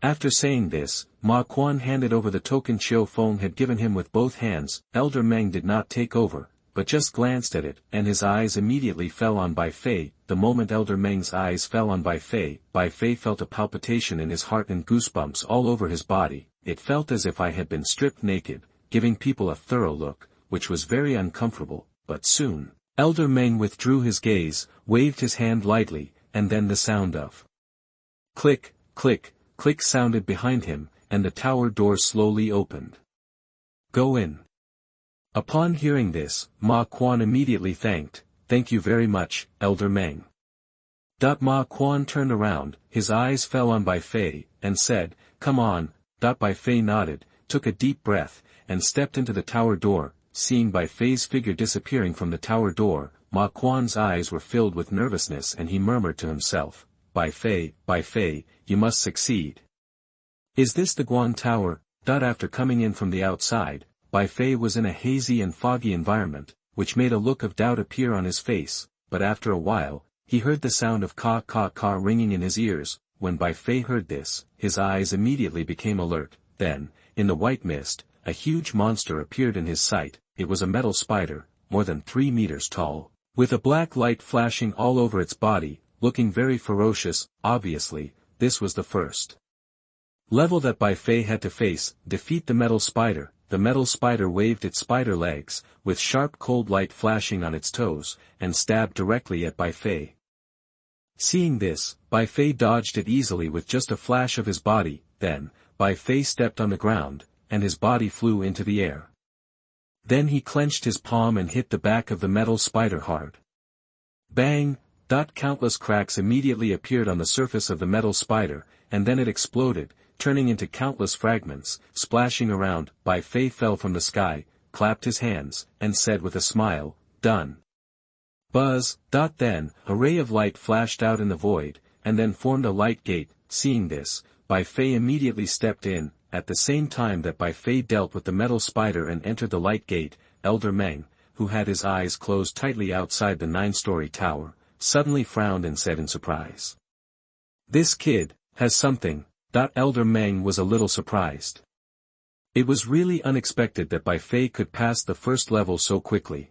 After saying this, Ma Quan handed over the token Chiu Feng had given him with both hands. Elder Meng did not take over, but just glanced at it, and his eyes immediately fell on Bai Fei. The moment Elder Meng's eyes fell on Bai Fei felt a palpitation in his heart and goosebumps all over his body. It felt as if I had been stripped naked, giving people a thorough look, which was very uncomfortable. But soon, Elder Meng withdrew his gaze, waved his hand lightly, and then the sound of click, click, click sounded behind him, and the tower door slowly opened. "Go in." Upon hearing this, Ma Quan immediately "Thank you very much, Elder Meng." Ma Quan turned around, his eyes fell on Bai Fei, and said, "Come on." Bai Fei nodded, took a deep breath, and stepped into the tower door. Seeing Bai Fei's figure disappearing from the tower door, Ma Quan's eyes were filled with nervousness and he murmured to himself, Bai Fei, you must succeed." "Is this the Guan Tower?" After coming in from the outside, Bai Fei was in a hazy and foggy environment, which made a look of doubt appear on his face, but after a while, he heard the sound of ka ringing in his ears. When Bai Fei heard this, his eyes immediately became alert. Then, in the white mist, a huge monster appeared in his sight. It was a metal spider, more than 3 meters tall, with a black light flashing all over its body, looking very ferocious. Obviously, this was the first level that Bai Fei had to face: defeat the metal spider. The metal spider waved its spider legs, with sharp cold light flashing on its toes, and stabbed directly at Bai Fei. Seeing this, Bai Fei dodged it easily with just a flash of his body. Then, Bai Fei stepped on the ground, and his body flew into the air. Then he clenched his palm and hit the back of the metal spider hard. Bang! Countless cracks immediately appeared on the surface of the metal spider, and then it exploded, turning into countless fragments, splashing around. Bai Fei fell from the sky, clapped his hands, and said with a smile, "Done." Buzz! Then, a ray of light flashed out in the void, and then formed a light gate. Seeing this, Bai Fei immediately stepped in. At the same time that Bai Fei dealt with the metal spider and entered the light gate, Elder Meng, who had his eyes closed tightly outside the 9-story tower, suddenly frowned and said in surprise, "This kid has something." Elder Meng was a little surprised. It was really unexpected that Bai Fei could pass the first level so quickly.